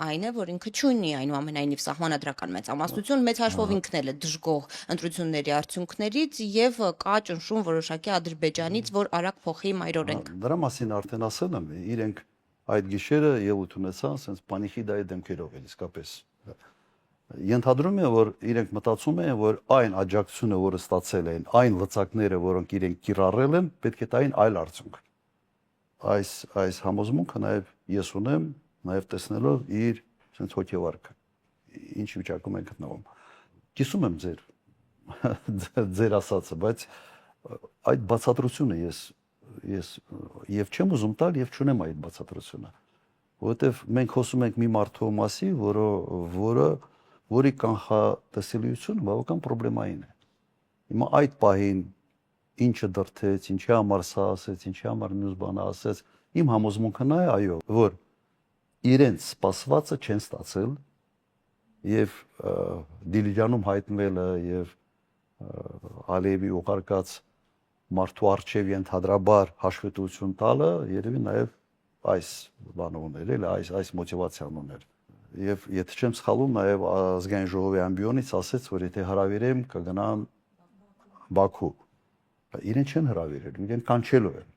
այն է, որ ինքը չունի այնուամենայնիվ սահմանադրական մեծամասնություն, մեծ հաշվով ինքն էլ է դժգոհ ընտրությունների արդյունքներից եւ կա ճնշում որոշակի Ադրբեջանից, որ արագ փոխի մայրօրենք։ Դրա մասին արդեն ասել եմ, իրենք այդ գիշերը ելույթ ունեցան, sense պանիխիդայի դեմքերով էլ իսկապես։ Ենթադրում եմ, որ իրենք մտածում են, որ այն աջակցությունը, որը ստացել են, այն լծակները, որոնք իրենք կիրառել են, պետք է տային այլ արդյունք։ Այս համոզմունքը նաև ես ունեմ, նաև տեսնելով իր sense հոգեվարքը։ Ինչ վիճակում են գտնվում։ Կիսում եմ ձեր ասածը, բայց այդ բացատրությունը ես եւ չեմ ուզում տալ եւ չունեմ այդ բացատրությունը որովհետեւ մենք խոսում ենք մի մարդու մասի որի կանխատեսելիությունը բավական պրոբլեմային է հիմա այդ պահին ինչը դրթեց ինչի համար սա ասեց ինչի համար մյուս բանը ասեց իմ համոզմունքն է այո որ իրենց սպասվածը չեն ստացել եւ Դիլիջանում հայտնվելը եւ Ալիևի ուղարկած մարդու արչև ենթադրաբար հաշվետվություն տալը երևի նաև այս բանը ուներ, էլ այս մոտիվացիան ուներ։ Եվ եթե չեմ սխալվում, նաև ազգային ժողովի ամբիոնից ասեց, որ եթե հրավիրեմ կգնան Բաքու։ իրեն չեն հրավիրել, իրեն կանչելու են։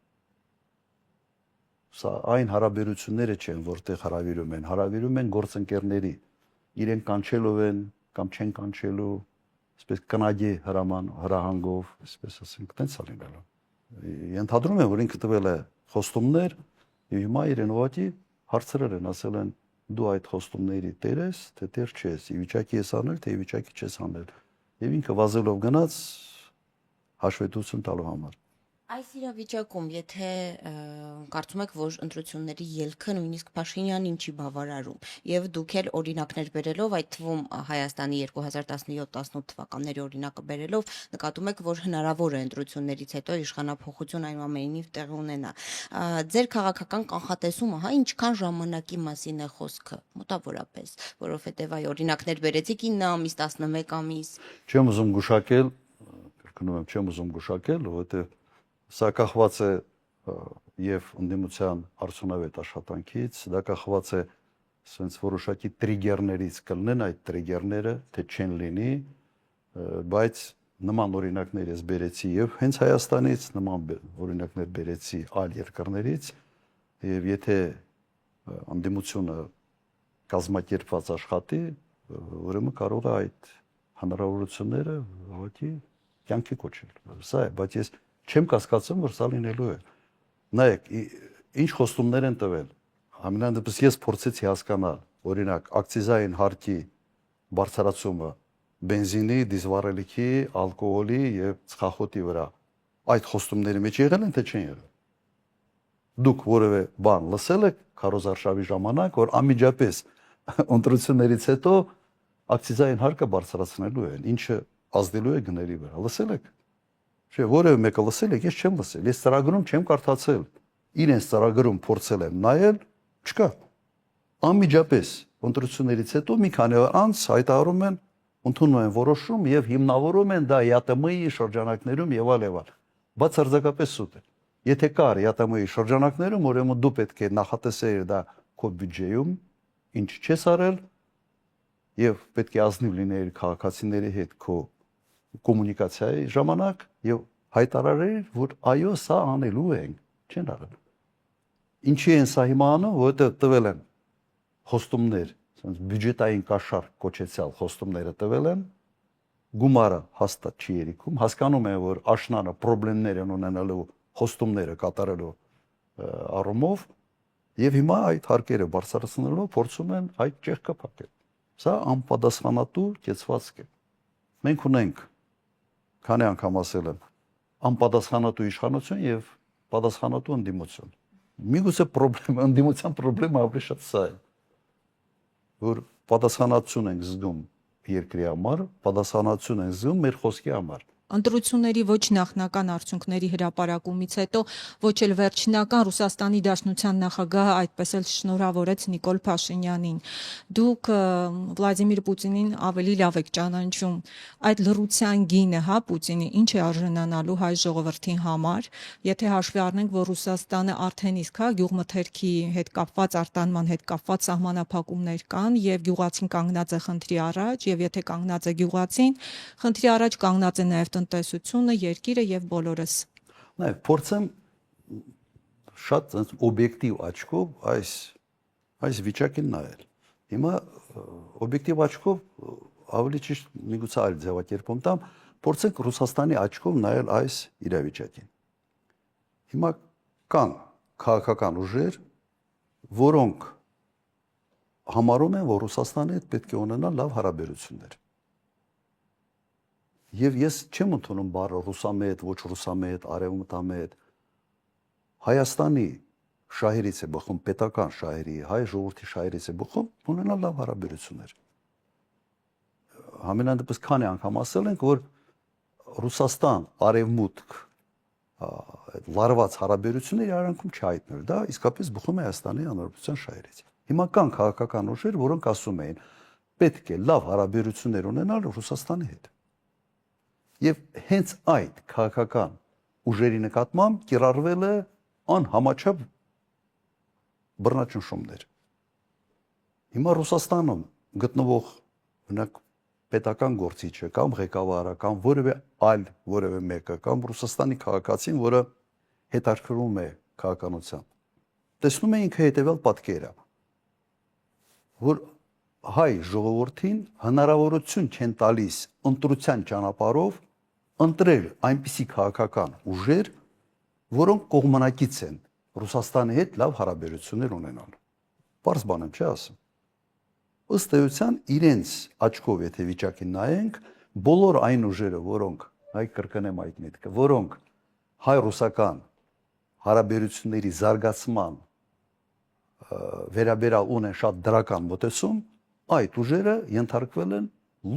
Սա այն հարաբերությունները չեն, որտեղ հրավիրում են գործընկերների, իրեն կանչելով են կամ չեն կանչելու, այսպես կնագի հրահանգով, այսպես ասենք, տենց է լինելու։ Ենթադրում եմ, որ ինքը տվել է խոստումներ, եւ հիմա իրեն ուղղակի հարցրել են, ասել են դու այդ խոստումների տեր ես, թե տեր չես, ի վիճակի ես անել, թե ի վիճակի չես անել։ Եվ ինքը վազելով գնաց հաշվետվություն տալու համար։ Այս իրավիճակում, եթե կարծում եք, որ ընտրությունների ելքը նույնիսկ Փաշինյանին չի բավարարում, եւ դուք էլ օրինակներ բերելով, այդ թվում Հայաստանի 2017-18 թվականների օրինակը բերելով, նկատում եք, որ հնարավոր է ընտրություններից հետո իշխանափոխություն այնուամենայնիվ տեղի ունենա։ Ձեր քաղաքական կանխատեսումը, հա, ինչքան ժամանակի մասին է խոսքը, մոտավորապես, որովհետեւ այ օրինակներ բերեցիք 9 ամիս, 11 ամիս։ Չեմ ուզում գուշակել, կրկնում եմ, չեմ ուզում գուշակել, որովհետեւ սա կախված է եւ ընդդիմության արդյունավետ աշխատանքից, դա կախված է ասենց որոշակի տրիգերներից կլինեն այդ տրիգերները, թե չեն լինի, բայց նման օրինակներ ես բերեցի եւ հենց Հայաստանից, նման օրինակներ բերեցի այլ երկրներից եւ եթե ընդդիմությունը կազմակերպված աշխատի, ուրեմն կարող է այդ հնարավորությունները ուղղակի կյանքի կոչել։ Սա է, բայց ես չեմ կասկածում, որ սա լինելու է։ Նայեք, ինչ խոստումներ են տվել։ Ամենայն դեպս ես փորձեցի հասկանալ, օրինակ, ակցիզային հարկի բարձրացումը բենզինի, դիզվառելիքի, ալկոհոլի եւ ծխախոտի վրա։ Այդ խոստումների մեջ եղել են, թե չեն եղել։ Դուք որևէ բան լսել եք քարոզարշավի ժամանակ, որ անմիջապես ընտրություններից հետո ակցիզային հարկը բարձրացնելու են, ինչը ազդելու է գների վրա։ Լսել եք։ Չէ, որևէ մեկը լսել եք, ես չեմ լսել։ Ես ծրագրում չեմ կարդացել։ Իրենց ծրագրում փորձել եմ նայել, չկա։ Անմիջապես ընտրություններից հետո մի քանի օր անց հայտարարում են, ընդունում են որոշում եւ հիմնավորում են դա ԵԱՏՄ-ի շրջանակներում եւ այլ։ Բայց արձակապես սուտ է։ Եթե կար ԵԱՏՄ-ի շրջանակներում, ուրեմն դու պետք է նախատեսեիր դա քո բյուջեում, ինչ չես արել եւ պետք է ազնիվ լինեիր քաղաքացիների հետ քո կոմունիկացիայի ժամանակ եւ հայտարարել, որ այո, սա անելու ենք, չեն արել։ Ինչի են սա հիմա անում, որովհետեւ տվել են խոստումներ, ասենց բյուջետային կաշառք կոչեցյալ խոստումները տվել են, գումարը հաստատ չի երիքում, հասկանում են, որ աշնանը խնդիրներ են ունենալու խոստումները կատարելու առումով եւ հիմա այդ հարկերը բարձրացնելով փորձում են այդ ճեղքը փակել։ Սա անպատասխանատու կեցվածք է։ Մենք ունենք քանի անգամ ասել եմ, անպատասխանատու իշխանություն եւ պատասխանատու ընդդիմություն։ Միգուցե ընդդիմության խնդրեմը ավելի շատ սա է, որ պատասխանատվություն ենք զգում երկրի համար, պատասխանատվություն ենք զգում մեր խոսքի համար։ Ընտրությունների ոչ նախնական արդյունքների հրապարակումից հետո ոչ էլ վերջնական Ռուսաստանի Դաշնության նախագահը այդպես էլ շնորհավորեց Նիկոլ Փաշինյանին։ Դուք Վլադիմիր Պուտինին ավելի լավ եք ճանաչում։ Այդ լռության գինը, հա, Պուտինի ինչ է արժանանալու հայ ժողովրդի համար, եթե հաշվի առնենք, որ Ռուսաստանը արդեն իսկ հա գյուղմթերքի հետ կապված արտանման հետ կապված սահմանափակումներ կան եւ գյուղացին կանգնած է խնդրի առաջ եւ եթե կանգնած է գյուղացին, խնդրի առաջ կանգնած է նաեւ տնտեսությունը, երկիրը եւ բոլորս։ Նայ, փորձեմ շատ օբյեկտիվ աչքով այս վիճակին նայել։ Հիմա օբյեկտիվ աչքով ավելի ճիշտ միգուցե այլ ձևակերպում տամ, փորձենք Ռուսաստանի աչքով նայել այս իրավիճակին։ Հիմա կան քաղաքական ուժեր, որոնք համարում են, որ Ռուսաստանի հետ պետք է ունենա լավ հարաբերություններ։ Եվ ես չեմ ընդունում բառը ռուսամետ, ոչ ռուսամետ, արևմտամետ։ Հայաստանի շահերից է բխում, պետական շահերի, հայ ժողովրդի շահերից է բխում, ունենալ լավ հարաբերություններ։ Համենայն դեպս քանի անգամ ասել ենք, որ Ռուսաստան, արևմուտք լարված հարաբերություններ իրանքում չհայտնել, դա իսկապես բխում է Հայաստանի Հանրապետության շահերից։ Հիմա կան քաղաքական ուժեր, որոնք ասում էին, պետք է լավ հարաբերություններ ունենալ Ռուսաստանի հետ։ Եվ հենց այդ քաղաքական ուժերի նկատմամբ կիրառվել է անհամաչափ բռնաճնշումներ։ Հիմա Ռուսաստանում գտնվող օրինակ պետական գործիչը կամ ղեկավարը կամ որևէ մեկը կամ Ռուսաստանի քաղաքացին, որը հետաքրքրվում է քաղաքականությամբ, տեսնում է ինքը հետևյալ պատկերը, որ հայ ժողովրդին հնարավորություն չեն տալիս ընտրության ճանապարհով ընտրել այնպիսի քաղաքական ուժեր, որոնք կողմնակից են Ռուսաստանի հետ լավ հարաբերություններ ունենալ։ Պարզ բան եմ չի ասում։ Ըստ էության իրենց աչքով եթե վիճակին նայենք, բոլոր այն ուժերը, որոնք հայ կրկնեմ այդ միտքը, որոնք հայ-ռուսական հարաբերությունների զարգացման վերաբերալ ունեն շատ դրական մոտեցում, այդ ուժերը ենթարկվել են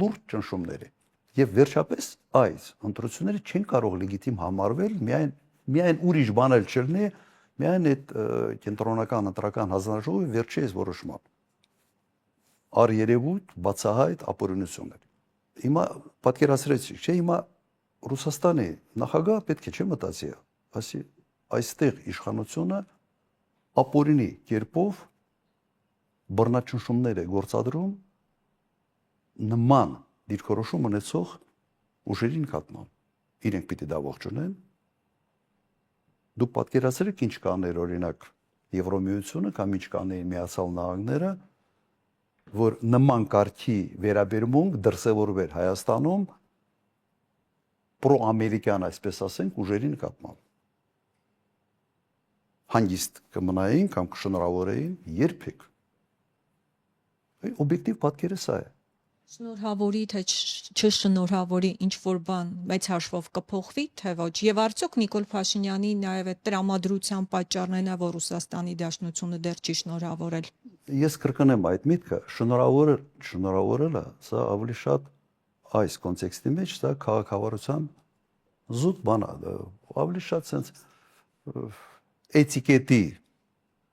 լուրջ ճնշումների։ Եվ վերջապես այս ընտրությունները չեն կարող լեգիտիմ համարվել միայն ուրիշ բան էլ չլինի, միայն այդ կենտրոնական ընտրական հանձնաժողովի վերջի այս որոշմամբ։ Առերևույթ բացահայտ ապօրինություններ։ Հիմա պատկերացրեցիք, չէ, հիմա Ռուսաստանի նախագահը պետք է մտածի, ասի այստեղ իշխանությունը ապօրինի կերպով բռնաճնշումներ է գործադրում նման դիրքորոշում ունեցող ուժերի նկատմամբ։ Իրենք պիտի դա ողջունեն։ Դուք պատկերացրեք ինչ կաներ օրինակ Եվրոմիությունը կամ ինչ կանեին Միացյալ Նահանգները, որ նման կարգի վերաբերմունք դրսևորվեր Հայաստանում պրոամերիկյան, այսպես ասենք, ուժերի նկատմամբ։ Հանգիստ կմնային կամ կշնորհավորեին երբեք։ Օբյեկտիվ պատկերը սա է։ Շնորհավորի թե չշնորհավորի ինչ որ բան մեծ հաշվով կփոխվի, թե ոչ։ Եվ արդյոք Նիկոլ Փաշինյանի նաև այդ տրամադրության պատճառն է, որ Ռուսաստանի Դաշնությունը դեռ չի շնորհավորել։ Ես կրկնեմ այդ միտքը, շնորհավորելը, սա ավելի շատ այս կոնտեքստի մեջ սա քաղաքավարության զուտ բան է, ավելի շատ sense էտիկետի,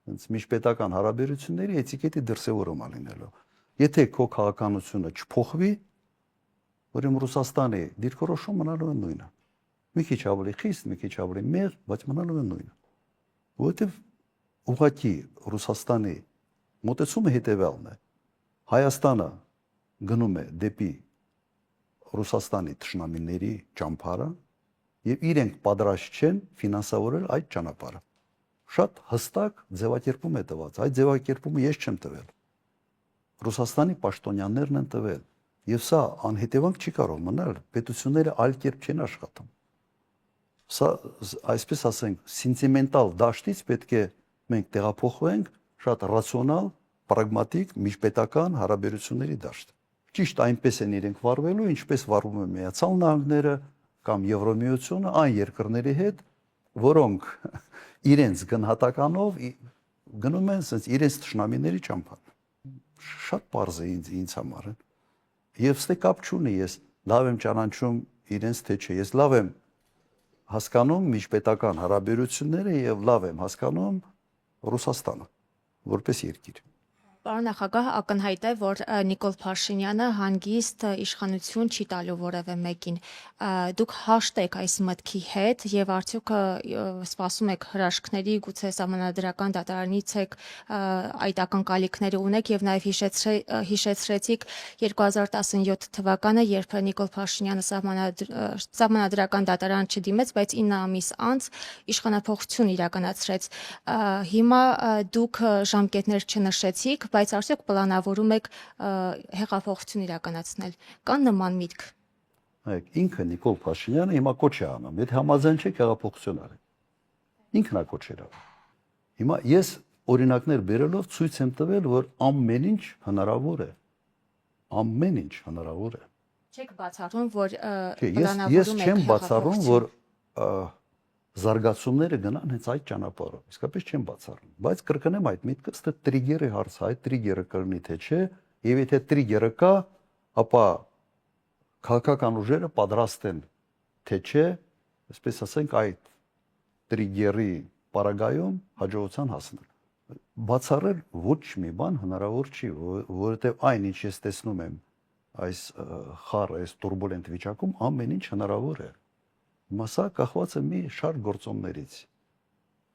sense միջպետական հարաբերությունների էտիկետի դրսևորում լինելով։ Եթե քո քաղաքականությունը չփոխվի, ուրեմն Ռուսաստանի դիրքորոշումը մնալու է նույնը։ Մի քիչ ավելի խիստ, մի քիչ ավելի մեղ, բայց մնալու է նույնը։ Որովհետև ուղղակի Ռուսաստանի մոտեցումը հետևյալն է։ Հայաստանը գնում է դեպի Ռուսաստանի թշնամիների ճամփարը եւ իրենք պատրաստ չեն ֆինանսավորել այդ ճանապարհը։ Շատ հստակ ձևակերպում է տված։ Այդ ձևակերպումը ես չեմ տվել։ Ռուսաստանի պաշտոնյաներն են տվել։ Եվ սա անհետևանք չի կարող մնալ, պետությունները այլ կերպ չեն աշխատում։ Սա, այսպես ասենք, սենտիմենտալ դաշտից պետք է մենք տեղափոխվենք շատ ռացիոնալ, պրագմատիկ, միջպետական հարաբերությունների դաշտ։ Ճիշտ այնպես են իրենք վարվելու, ինչպես վարվում են Միացյալ Նահանգները կամ Եվրոմիությունը այն երկրների հետ, որոնք իրենց գնահատականով գնում են sense իրենց թշնամիների ճամփան։ Շատ པարզ է ինձ համար։ Եվ ստե կապ չունի, ես լավ եմ ճանաչում իրենց թե չէ, ես լավ եմ հասկանում միջպետական հարաբերությունները եւ լավ եմ հասկանում Ռուսաստանը որպես երկիր։ Պարոն նախագահ, ակնհայտ է, որ Նիկոլ Փաշինյանը հանգիստ իշխանություն չի տալու որևէ մեկին։ Դուք հաշտ եք այս մտքի հետ եւ արդյոք սպասում եք հրաշքների, գուցե սահմանադրական դատարանից եք այդ ակնկալիքները ունեք եւ նաեւ հիշեցրեցիք 2017 թվականը, երբ Նիկոլ Փաշինյանը սահմանադրական դատարան չդիմեց, բայց 9 ամիս անց իշխանափոխություն իրականացրեց։ Հիմա դուք ժամկետներ չնշեցիք, բայց արդյոք պլանավորում եք հեղափոխություն իրականացնել։ Կան նման միտք։ Այո, ինքը Նիկոլ Փաշինյանը հիմա կոչ է անում, եթե համաձայն չեք հեղափոխություն արեք։ Ինքն է կոչել անում։ Հիմա ես օրինակներ բերելով ցույց եմ տվել, որ ամեն ինչ հնարավոր է։ Ամեն ինչ հնարավոր է։ Չեք բացառում, որ պլանավորում եք ես չեմ բացառում, որ զարգացումները գնան հենց այդ ճանապարհով։ Իսկապես չեմ բացառում, բայց կրկնեմ այդ միտքը, ստե տրիգերի հարցը, այդ տրիգերը կլինի թե չէ, եւ եթե տրիգերը կա, ապա քաղաքական ուժերը պատրաստ են թե չէ, այսպես ասենք, այդ տրիգերի պարագայում հաջողության հասնել։ Բացառել ոչ մի բան հնարավոր չի, որովհետեւ այն ինչ ես տեսնում եմ այս խառը, այս турբուլենտ վիճակում, ամեն ինչ հնարավոր է։ Մասա կախված է մի շարք գործոններից։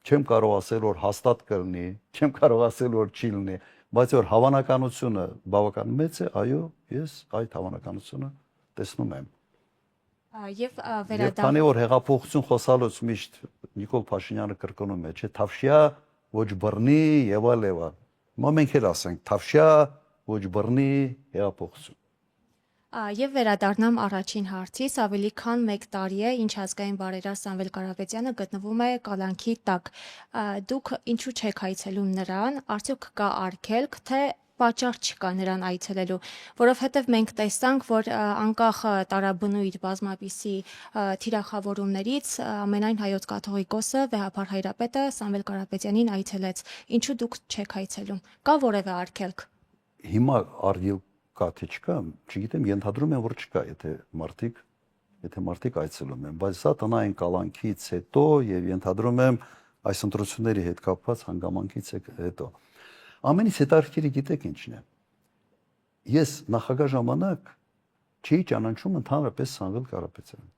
Չեմ կարող ասել, որ հաստատ կլինի, չեմ կարող ասել, որ չի լինի, բայց որ հավանականությունը բավական մեծ է, այո, ես այդ հավանականությունը տեսնում եմ։ Եվ Եվ քանի որ հեղափոխություն խոսալուց միշտ Նիկոլ Փաշինյանը կրկնում է, չէ, թավշյա ոչ բռնի եւ այլ եւ այլ։ Հիմա մենք էլ ասենք, թավշյա ոչ բռնի հեղափոխություն։ Եվ վերադառնամ առաջին հարցից, ավելի քան 1 տարի է, ինչ ազգային բարերար Սամվել Կարապետյանը գտնվում է կալանքի տակ։ Դուք ինչու չեք այցելում նրան, արդյոք կա արգելք, թե պատճառ չկա նրան այցելելու, որովհետև մենք տեսանք, որ անկախ տարաբնույթ բազմապիսի թիրախավորումներից ամենայն հայոց կաթողիկոսը վեհապար հայրապետը Սամվել Կարապետյանին այցելեց։ Ինչու դուք չեք այցելում։ Կա որևէ արգելք։ Հիմա արգելք կա թե չկա, չգիտեմ, ենթադրում եմ, որ չկա, եթե մարդիկ այցելում են, բայց սա տնային կալանքից հետո եւ ենթադրում եմ այս ընտրությունների հետ կապված հանգամանքից հետո։ Ամենից հետաքրքիրը գիտեք ինչն է։ Ես նախագահ ժամանակ չի ճանաչում ընդհանրապես Սամվել Կարապետյանին։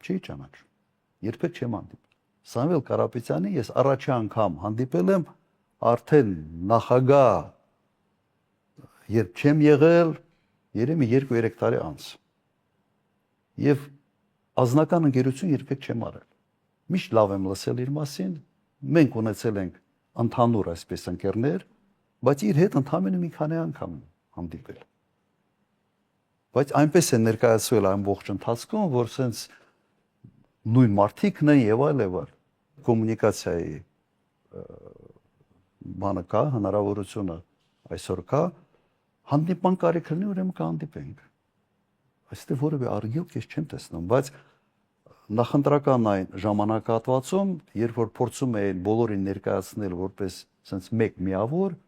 Չի ճանաչում։ Երբեք չեմ հանդիպել։ Սամվել Կարապետյանի ես առաջի անգամ հանդիպել եմ արդեն նախագահ երբ չեմ եղել, երեմի 2-3 տարի անց։ Եվ ազնական ընկերություն երբեք չեմ արել։ Միշտ լավ եմ լսել իր մասին, մենք ունեցել ենք ընդհանուր այսպես ընկերներ, բայց իր հետ ընդամենը մի քանի անգամ հանդիպել։ Բայց այնպես է ներկայացվել ամբողջ ընթացքում, որ սենց նույն մարդիկն են եւ այլ եւ այլ։ Կոմունիկացիայի բանը կա, հնարավորությունը այսօր կա, հանդիպման կարիք լինի, ուրեմն կհանդիպենք։ Այստեղ որևէ արգելք ես չեմ տեսնում, բայց նախընտրական այն ժամանակահատվածում, երբ որ փորձում էին բոլորին ներկայացնել որպես sense մեկ միավոր,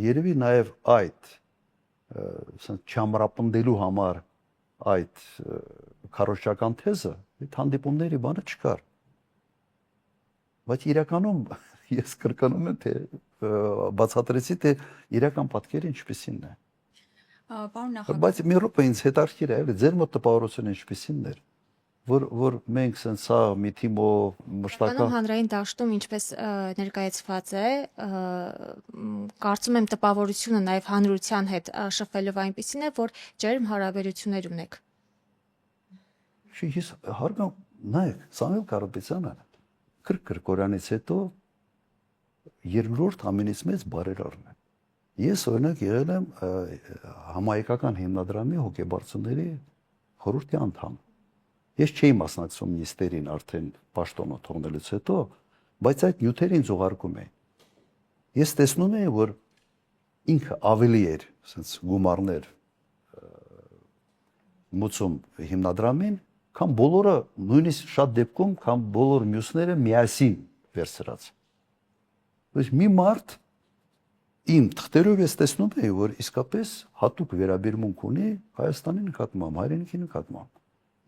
երևի նաև այդ sense չամրապնդելու համար այդ քարոզչական թեզը, այդ հանդիպումների բանը չկար։ Բայց իրականում ես կրկնում եմ, թե բացատրեցի, թե իրական պատկերը ինչպիսին է։ Պարոն նախագահ, Բայց մի րոպե ինձ հետաքրքիր է, էլի ձեր մոտ տպավորությունը ինչպիսին էր, որ մենք սենց սա մի թիմով մշտական Հանրային դաշտում ինչպես ներկայացված է, կարծում եմ տպավորությունը նաև հանրության հետ շփվելով այնպեսին է, որ ջերմ հարաբերություններ ունեք։ Չի, ես հարգամ, նայեք, Սամվել Կարապետյանը Կրկորանից հետո երկրորդ ամենից մեծ բարերարն է։ Ես օրինակ եղել եմ համահայկական հիմնադրամի հոգեբարձուների խորհրդի անդամ։ Ես չէի մասնակցում նիստերին արդեն պաշտոնը թողնելուց հետո, բայց այդ նյութերին զուգարկում էին։ Ես տեսնում եմ, որ ինքը ավելի էր, ասենց գումարներ մուծում հիմնադրամին, քան բոլորը, նույնիսկ շատ դեպքում, քան բոլոր մյուսները միասին վերցրած։ Ուրեմն մի մարդ իմ թղթերով ես տեսնում եմ, որ իսկապես հատուկ վերաբերմունք ունի Հայաստանի նկատմամբ, հայրենիքի նկատմամբ։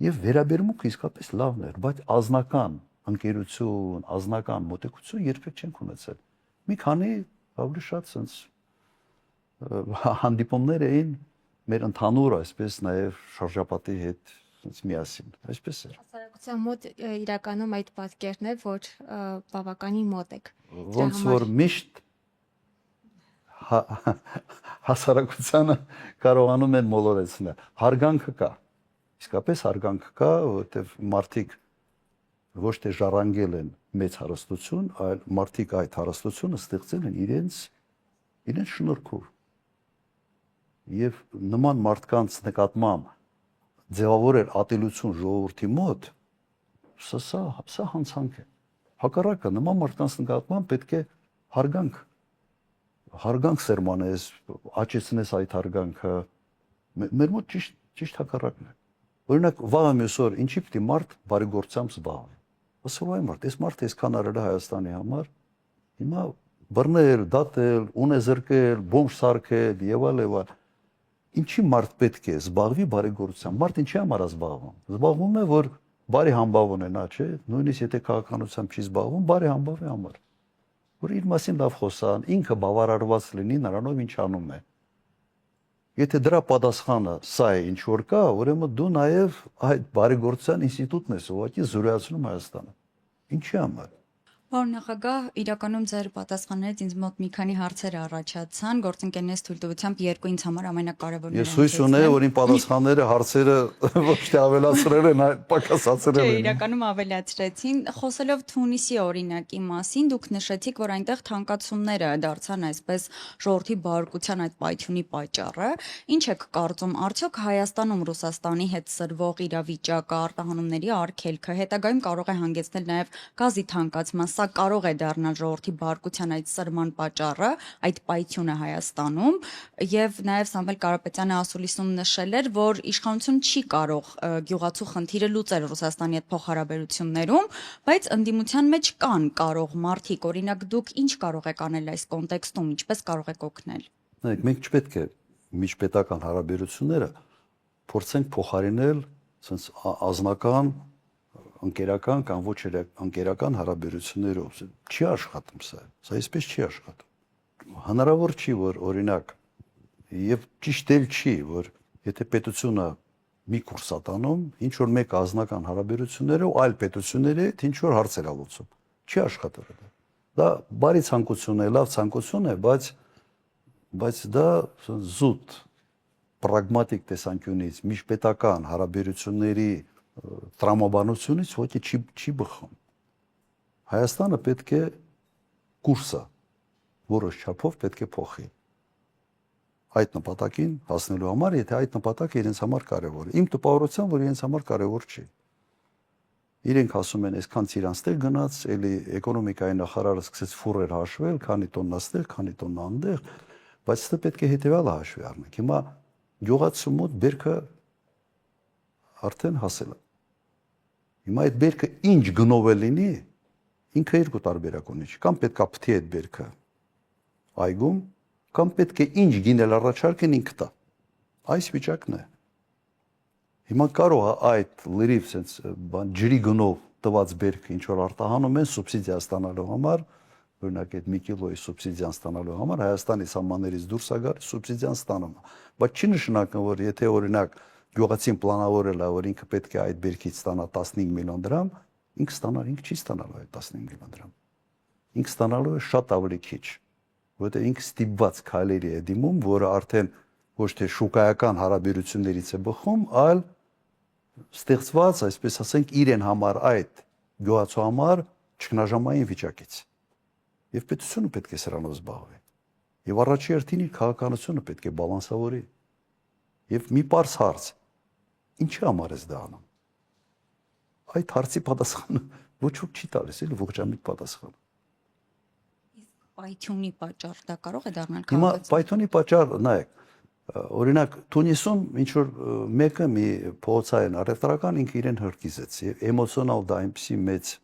Եվ վերաբերմունքը իսկապես լավն էր, բայց ազնական ընկերություն, ազնական մոտեցություն երբեք չենք ունեցել։ Մի քանի ավելի շատ sense հանդիպումներ էին մեր ընդհանուր այսպես նաև շարժապատի հետ sense միասին։ Այսպես էր։ Հասարակության մոտ իրականում այդ պատկերն է, որ բավականին մոտ եք։ Ոնց որ միշտ հասարակությանը կարողանում են մոլորեցնել։ Հարգանքը կա։ Իսկապես հարգանքը կա, որովհետև մարդիկ ոչ թե ժառանգել են մեծ հարստություն, այլ մարդիկ այդ հարստությունը ստեղծել են իրենց շնորհքով։ Եվ նման մարդկանց նկատմամբ ձևավորել ատելություն ժողովրդի մոտ, սա հանցանք է։ Հակառակը նման մարդկանց նկատմամբ պետք է հարգանք սերմանես, աճեցնես այդ հարգանքը։ Մեր մոտ ճիշտ հակառակն է։ Օրինակ, վաղը մյուս օր ինչի՞ պիտի մարդ բարեգործությամբ զբաղվի։ Ասում եմ, այս մարդը այսքան արել է Հայաստանի համար, հիմա բռնել, դատել, ունե զրկել, բոմբ սարքել եւ այլ։ Ինչի մարդ պետք է զբաղվի բարեգործությամբ։ Մարդ ինչի համար է զբաղվում։ Զբաղվում է, որ բարի համբավ ունենա, չէ՞։ Նույնիսկ եթե քաղաքականությամբ չի զբաղվում, բարի համբավի համար։ Որ իր մասին լավ խոսան, ինքը բավարարված լինի նրանով ինչ անում է։ Եթե դրա պատասխանը սա է ինչ որ կա, ուրեմն դու նաև այդ բարեգործության ինստիտուտն ես ուղղակի զորացնում Հայաստանը։ Ինչի համար։ Պարոն նախագահ, իրականում ձեր պատասխաններից ինձ մոտ մի քանի հարցեր առաջացան, գործընկերներից թույլտվությամբ երկու ինձ համար ամենակարևորները։ Ես հույս ունեի, որ իմ պատասխանները հարցերը ոչ թե ավելացրել են, այլ պակասացրել Չէ, են։ իրականում ավելացրեցին։ Խոսելով Թունիսի օրինակի մասին, դուք նշեցիք, որ այնտեղ թանկացումները դարձան այսպես ժողովրդի բարօրության այդ պայթյունի պատճառը։ Ինչ եք կարծում, արդյոք Հայաստանում Ռուսաստանի հետ սրվող իրավիճակը, արտահանումների արգելքը հետագայում կարող է հանգեցնել նաև գազի թանկացման, սա կարող է դառնալ ժողովրդի բարկության այդ սրման պատճառը, այդ պայթյունը Հայաստանում, եւ նաեւ Սամվել Կարապետյանը ասուլիսում նշել էր, որ իշխանություն չի կարող գյուղացու խնդիրը լուծել Ռուսաստանի հետ փոխհարաբերություններում, բայց ընդդիմության մեջ կան կարող մարդիկ, օրինակ դուք ինչ կարող եք անել այս կոնտեքստում, ինչպես կարող եք օգնել։ Նայեք, մենք չպետք է միջպետական հարաբերությունները փորձենք փոխարինել sense ազնական ընկերական կամ ոչ ընկերական հարաբերություններով չի աշխատում սա այսպես չի աշխատում հնարավոր չի որ օրինակ եւ ճիշտ էլ չի որ եթե պետությունը մի կուրս է տանում ինչ որ մեկ ազնական հարաբերություններով այլ պետությունների հետ ինչ որ հարցեր է լուծում չի աշխատել դա բարի ցանկություն է լավ ցանկություն է բայց դա զուտ պրագմատիկ տեսանկյունից միջպետական հարաբերությունների տրամաբանությունից ոչի չի բխում։ Հայաստանը պետք է կուրսը որոշ չափով պետք է փոխի։ Այդ նպատակին հասնելու համար, եթե այդ նպատակը իրենց համար կարևոր է։ Իմ տպավորությամբ, որ իրենց համար կարևոր չի։ Իրենք ասում են, այսքան իրանց տեղ գնաց, էլի էկոնոմիկայի նախարարը սկսեց ֆուրեր հաշվել, քանի տոննա ստեղ, քանի տոննա այնտեղ, բայց դա պետք է հետեւյալը հաշվի առնենք։ Հիմա գյուղացու մոտ բերքը արդեն հասել է։ Հիմա այդ բերքը ինչ գնով է լինի, ինքը երկու տարբերակ ունի, կամ պետք է փթի այդ բերքը այգում, կամ պետք է ինչ գինել առաջարկեն ինքը տա։ Այս վիճակն է։ Հիմա կարող է այդ լրիվ sense ջրի գնով տված բերքը ինչ որ արտահանում են սուբսիդիա ստանալու համար, օրինակ այդ 1 կիլոյի սուբսիդիան ստանալու համար Հայաստանի սահմաններից դուրս է գալ սուբսիդիան ստանում է։ Բայց չի նշանակում, որ եթե օրինակ գյուղացին պլանավորել է, որ ինքը պետք է այդ բերքից ստանա 15 միլիոն դրամ, ինքը ստանալ, ինքը չի ստանալու այդ 15 միլիոն դրամ։ Ինքը ստանալու է շատ ավելի քիչ, որովհետև ինքը ստիպված քայլերի է դիմում, որը արդեն ոչ թե շուկայական հարաբերություններից է բխում, այլ ստեղծված, այսպես ասենք, իրեն համար այդ գյուղացու համար ճգնաժամային վիճակից։ Եվ պետությունը պետք է սրանով զբաղվի։ Եվ առաջի հերթին իր քաղաքականությունը պետք է բալանսավորի։ Եվ մի պարզ հարց, ինչի համար ես դա անում։ Այդ հարցի պատասխանը ոչ ոք չի տալիս, էլի ողջամիտ պատասխան։ Պայթյունի պատճառ դա կարող է դառնալ Հիմա պայթյունի պատճառ, նայեք, օրինակ Թունիսում ինչ որ մեկը մի փողոցային առևտրական ինքը իրեն հրկիզեց եւ էմոցիոնալ դա այնպեսի մեծ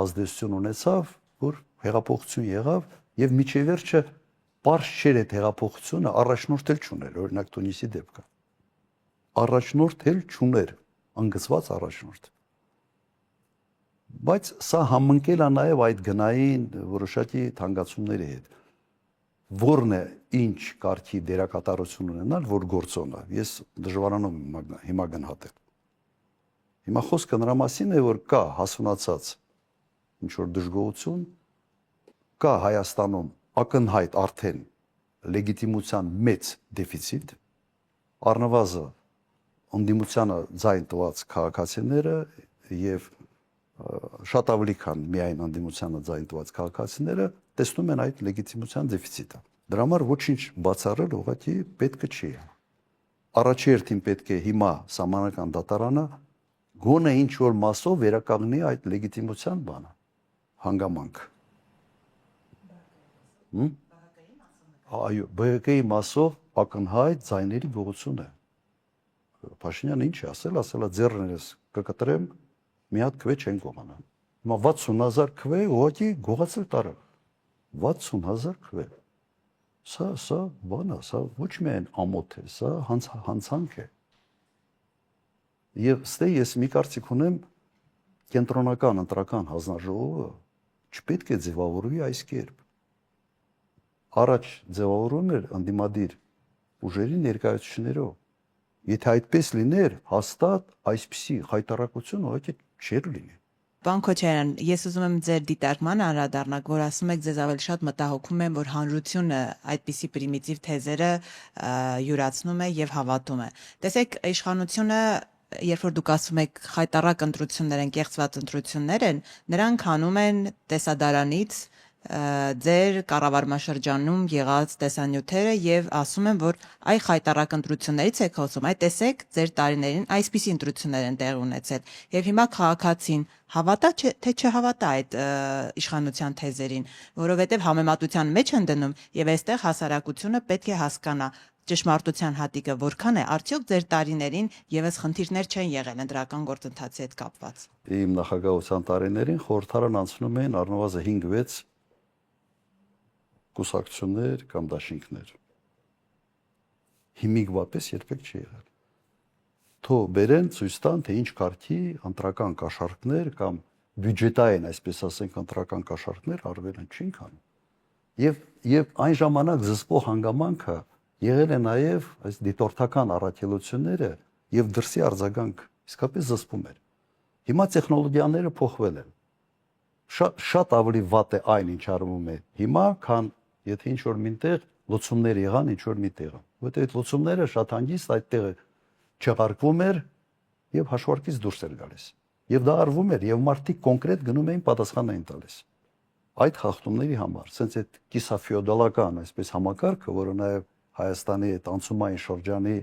ազդեցություն ունեցավ, որ հեղափոխություն եղավ եւ միջև վերջը պարզ չէր այդ հեղափոխությունը առաջնորդել չուներ, օրինակ Թունիսի դեպքը։ Առաջնորդել չուներ, անգծված առաջնորդ։ Բայց սա համընկել է նաև այդ գնային որոշակի թանկացումների հետ։ Որն է ինչ կարգի դերակատարություն ունենալ, որ գործոնը։ Ես դժվարանում եմ հիմա գնահատել։ Հիմա խոսքը նրա մասին է, որ կա հասունացած ինչ որ դժգոհություն, կա Հայաստանում ակնհայտ արդեն լեգիտիմության մեծ դեֆիցիտ, առնվազն ընդդիմությանը ձայն տված քաղաքացիները եւ շատ ավելի քան միայն ընդդիմությանը ձայն տված քաղաքացիները տեսնում են այդ լեգիտիմության դեֆիցիտը։ Դրա համար ոչինչ բացառել ուղղակի պետք չի։ Առաջի հերթին պետք է հիմա սահմանական դատարանը գոնե ինչ որ մասով վերականգնի այդ լեգիտիմության բանը, հանգամանք։ Այո, ԲՀԿ-ի մասով ակնհայտ ձայների գողություն է։ Փաշինյանը ինչ է ասել, ասելա ձեռներս կկտրեմ, մի հատ քվե չեն կողանա։ Հիմա 60000 քվե ուղղակի գողացել տարավ։ 60000 քվե։ Սա բան է, սա ոչ միայն ամոթ է, սա հանցանք է։ Եվ ստե ես մի կարծիք ունեմ, կենտրոնական ընտրական հանձնաժողովը չպետք է ձևավորվի այս կերպ։ Առաջ ձևավորում էր ընդդիմադիր ուժերի ներկայացուցիչներով։ Եթե այդպես լիներ, հաստատ այսպիսի խայտարակություն ուղղակի չէր լինի։ Պարոն Քոչարյան, ես ուզում եմ ձեր դիտարկմանը անդրադառնալ, որ ասում եք ձեզ ավելի շատ մտահոգում են, որ հանրությունը այդպիսի պրիմիտիվ թեզերը յուրացնում է եւ հավատում է։ Տեսեք, իշխանությունը երբ որ դուք ասում եք խայտառակ ընտրություններ են, կեղծված ընտրություններ են, նրանք հանում են տեսադարանից ձեր կառավարմաշրջանում եղած տեսանյութերը եւ ասում են, որ այ խայտառակ ընտրություններից եք խոսում, այ տեսեք ձեր տարիներին այսպիսի ընտրություններ են տեղի ունեցել եւ հիմա քաղաքացին հավատա թե չհավատա այդ իշխանության թեզերին, որովհետեւ համեմատության մեջ են դնում եւ այստեղ հասարակությունը պետք է հասկանա ճշմարտության հատիկը որքան է, արդյոք ձեր տարիներին եւս խնդիրներ չեն եղել ընտրական գործընթացի հետ կապված։ Իմ նախագահության տարիներին խորհրդարան անցնում էին առնվազն 5-6 կուսակցություններ կամ դաշինքներ։ Հիմիկվապես երբեք չի եղել։ Թո բերեն ցույց տան, թե ինչ կարգի ընտրական կաշառքներ կամ բյուջետային, այսպես ասենք, ընտրական կաշառքներ արվել են, չին կան։ Եվ այն ժամանակ զսպող հանգամանքը եղել է նաև այս դիտորդական առաքելությունները եւ դրսի արձագանք իսկապես զսպում էր։ Հիմա տեխնոլոգիաները փոխվել են։ Շատ ավելի վատ է այն, ինչ արվում է հիմա, քան եթե ինչ որ մինտեղ լուծումներ եղան, ինչ որ միտեղ։ Որտեղ այդ լուծումները շատ հանգիստ այդտեղ չեղարկվում էր եւ հաշվարկից դուրս էր գալիս։ Եվ դա արվում էր եւ մարդիկ կոնկրետ գնում էին պատասխան էին տալիս։ Այդ խախտումների համար, sense այդ կիսաֆեոդալական, այսպես համակարգը, որը նաեւ Հայաստանի այդ անցումային շրջանի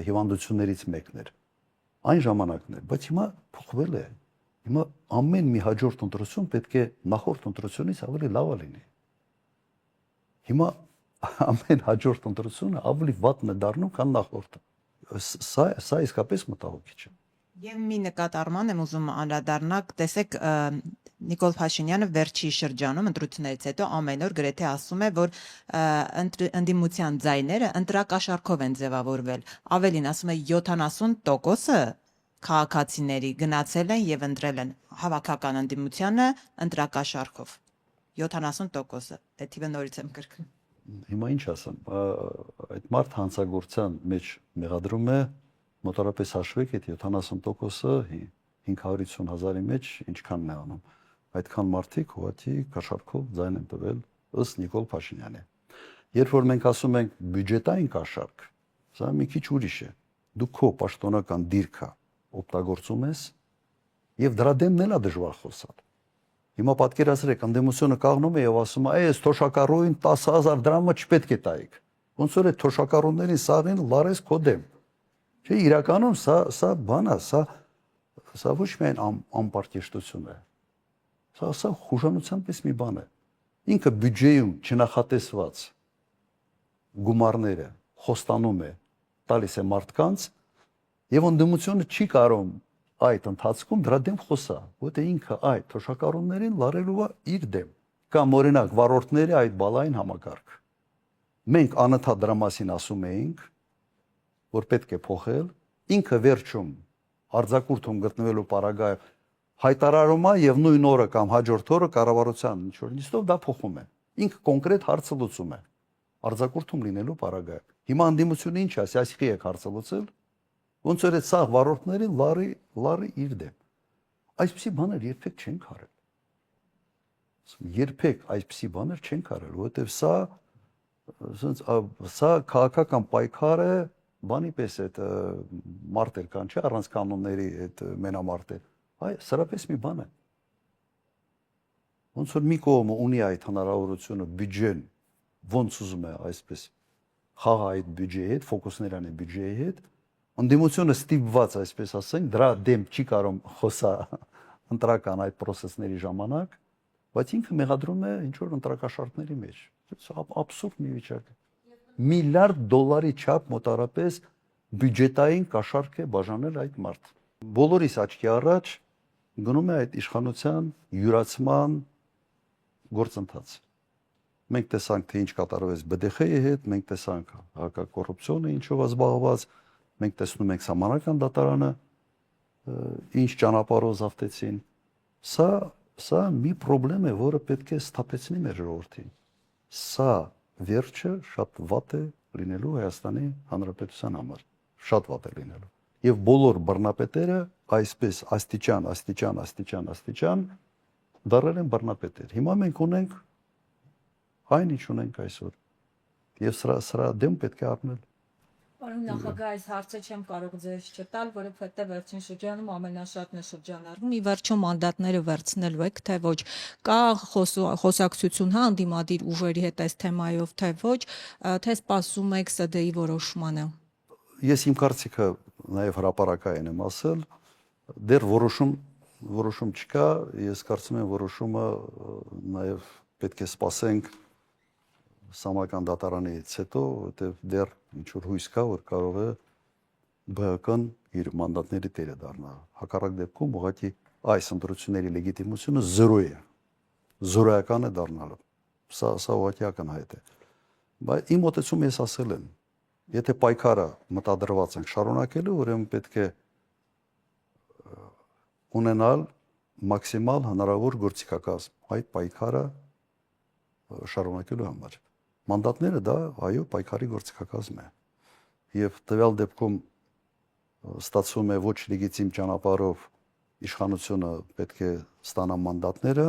հիվանդություններից մեկն էր։ Այն ժամանակն էր, բայց հիմա փոխվել է։ Հիմա ամեն մի հաջորդ ընտրություն պետք է նախորդ ընտրությունից ավելի լավ լինի։ Հիմա ամեն հաջորդ ընտրությունը ավելի վատն է դառնում, քան նախորդը։ Սա իսկապես մտահոգիչ է։ Եվ մի նկատառման եմ ուզում անդրադառնալ, տեսեք Նիկոլ Փաշինյանը վերջի շրջանում ընտրություններից հետո ամեն օր գրեթե ասում է, որ ընդդիմության ձայները ընտրակաշառքով են ձևավորվել։ Ավելին ասում է 70%-ը քաղաքացիների գնացել են եւ ընտրել են հավաքական ընդդիմությանը ընտրակաշառքով։ 70%-ը։ Դե թիվը նորից եմ կրկնում։ Հիմա ինչ ասեմ, այդ մարդ հանցագործության մեջ մեղադրում է մոտավորապես հաշվեք այդ 70%-ը 550,000-ի մեջ ինչքանն է անում։ Այդքան մարդիկ ուղղակի կաշառքով ձայն են տվել ըստ Նիկոլ Փաշինյանի։ Երբ որ մենք ասում ենք բյուջետային կաշառք, սա մի քիչ ուրիշ է։ Դու քո պաշտոնական դիրքը օգտագործում ես եւ դրա դեմն էլ է դժվար խոսալ։ Հիմա պատկերացրեք, ընդդիմությունը կաղնում է եւ ասում է, այս թոշակառուին 10,000 դրամը չպետք է տայիք։ Ոնց որ այդ թոշակառուներին սաղին լարես քո դեմ։ Չէ, իրականում սա բան է, սա ոչ միայն անպարտեշտություն է։ Սա խուժանության պես մի բան է։ Ինքը բյուջեում չնախատեսված գումարները խոստանում է, տալիս է մարդկանց եւ ընդդիմությունը չի կարող այդ ընթացքում դրա դեմ խոսա, որտեղ ինքը այդ թոշակառուներին լարելու է իր դեմ։ Կամ օրինակ վարորդների այդ բալային համակարգ։ Մենք անընդհատ դրա մասին ասում էինք, որ պետք է փոխել, ինքը վերջում արձակուրդում գտնվելու պարագայում հայտարարում է եւ նույն օրը կամ հաջորդ օրը կառավարության ինչ որ նիստով դա փոխում է։ Ինքը կոնկրետ հարցը լուծում է արձակուրդում լինելու պարագայում։ Հիմա ընդդիմությունը ինչ է, այսինքն եք հարցը լուծել, ոնց որ այդ սաղ վարորդներին լարի իր դեմ։ Այսպիսի բաներ երբեք չեն արել։ Երբեք այսպիսի բաներ չեն արել, որովհետեւ սա քաղաքական պայքար է, բանի պես այդ մարտեր կան, չէ, առանց կանոնների այդ մենամարտեր։ Այ սրապես մի բան է։ Ոնց որ մի կողմը ունի այդ հնարավորությունը բյուջեն ոնց ուզում է այսպես խաղա այդ բյուջեի հետ, ֆոկուսներ անի բյուջեի հետ, ընդդիմությունը ստիպված, այսպես ասենք, դրա դեմ չի կարող խոսա ընտրական այդ process-ների ժամանակ, բայց ինքը մեղադրում է ինչ որ ընտրակաշառքների մեջ։ Սա աբսուրդ մի վիճակ է։ Միլիարդ դոլարի չափ մոտարապես բյուջետային կաշառք է բաժանել այդ մարդ։ Բոլորիս աչքի առաջ գնում է այդ իշխանության յուրացման գործընթացը։ Մենք տեսանք, թե ինչ կատարվեց ԲԴԽ-ի հետ, մենք տեսանք հակակոռուպցիոնը ինչով զբաղված, մենք տեսնում ենք Սահմանական դատարանը ինչ ճանապարհով զավթեցին։ Սա մի խնդրեմ է, որը պետք է սթափեցնի մեր ժողովրդին։ Սա վերջը շատ վատ է լինելու Հայաստանի Հանրապետության համար, շատ վատ է լինելու։ եւ բոլոր բռնապետերը այսպես աստիճան դարել են բռնապետեր։ Հիմա մենք ունենք այն ինչ ունենք այսօր։ Եվ սրա դեմ պետք է առնել։ Պարոն նախագահ, այս հարցը չեմ կարող ձեզ չտալ, որովհետև վերջին շրջանում ամենաշատն է շրջանառվում։ Ի վերջո մանդատները վերցնելու եք, թե ոչ, կա խոսակցություն հանդիմադիր ուժերի հետ այս թեմայով, թե ոչ, թե սպասում եք ՍԴ-ի որոշմանը։ Ես իմ կարծիքը նաև հրապարակային եմ ասել, դեռ որոշում չկա, ես կարծում եմ որոշումը նաև պետք է սպասենք Սամական դատարանից հետո, որտեղ դեռ ինչ որ հույս կա, որ կարող է ԲՀԿ-ն իր մանդատների տերը դառնալ։ Հակառակ դեպքում ուղղակի այս ընտրությունների լեգիտիմությունը 0 է։ Զորոյական է դառնալու։ Սա ուղղակի ակնհայտ է։ Բայց իմ մտածում ես ասել եմ, եթե պայքարը մտադրված ենք շարունակելու, ուրեմն պետք է ունենալ մաքսիմալ հնարավոր գործիքակազմ այդ պայքարը շարունակելու համար։ Մանդատները դա այո պայքարի գործիքակազմ է։ Եվ տվյալ դեպքում ստացվում է ոչ լեգիտիմ ճանապարհով իշխանությունը պետք է ստանա մանդատները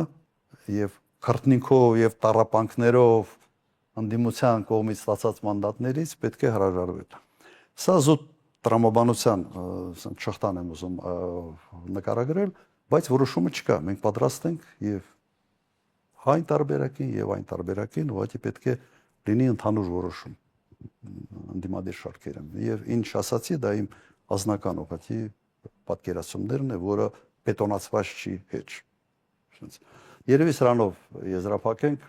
եւ քրտնինքով եւ տառապանքներով անդիմության կողմից ստացած մանդատներից պետք է հրաժարվել։ Սա զուտ տրամաբանության շղթան եմ ուզում նկարագրել, բայց որոշումը չկա։ Մենք պատրաստ ենք եւ այն տարբերակին եւ այն տարբերակին ուղղակի պետք է լինի ընդհանուր որոշում ընդդիմադիր շարքերում եւ ինչ ասացի դա իմ ազնական ուղղակի պատկերացումներն է, որը բետոնացված չի հեչ։ Երևի սրանով եզրափակենք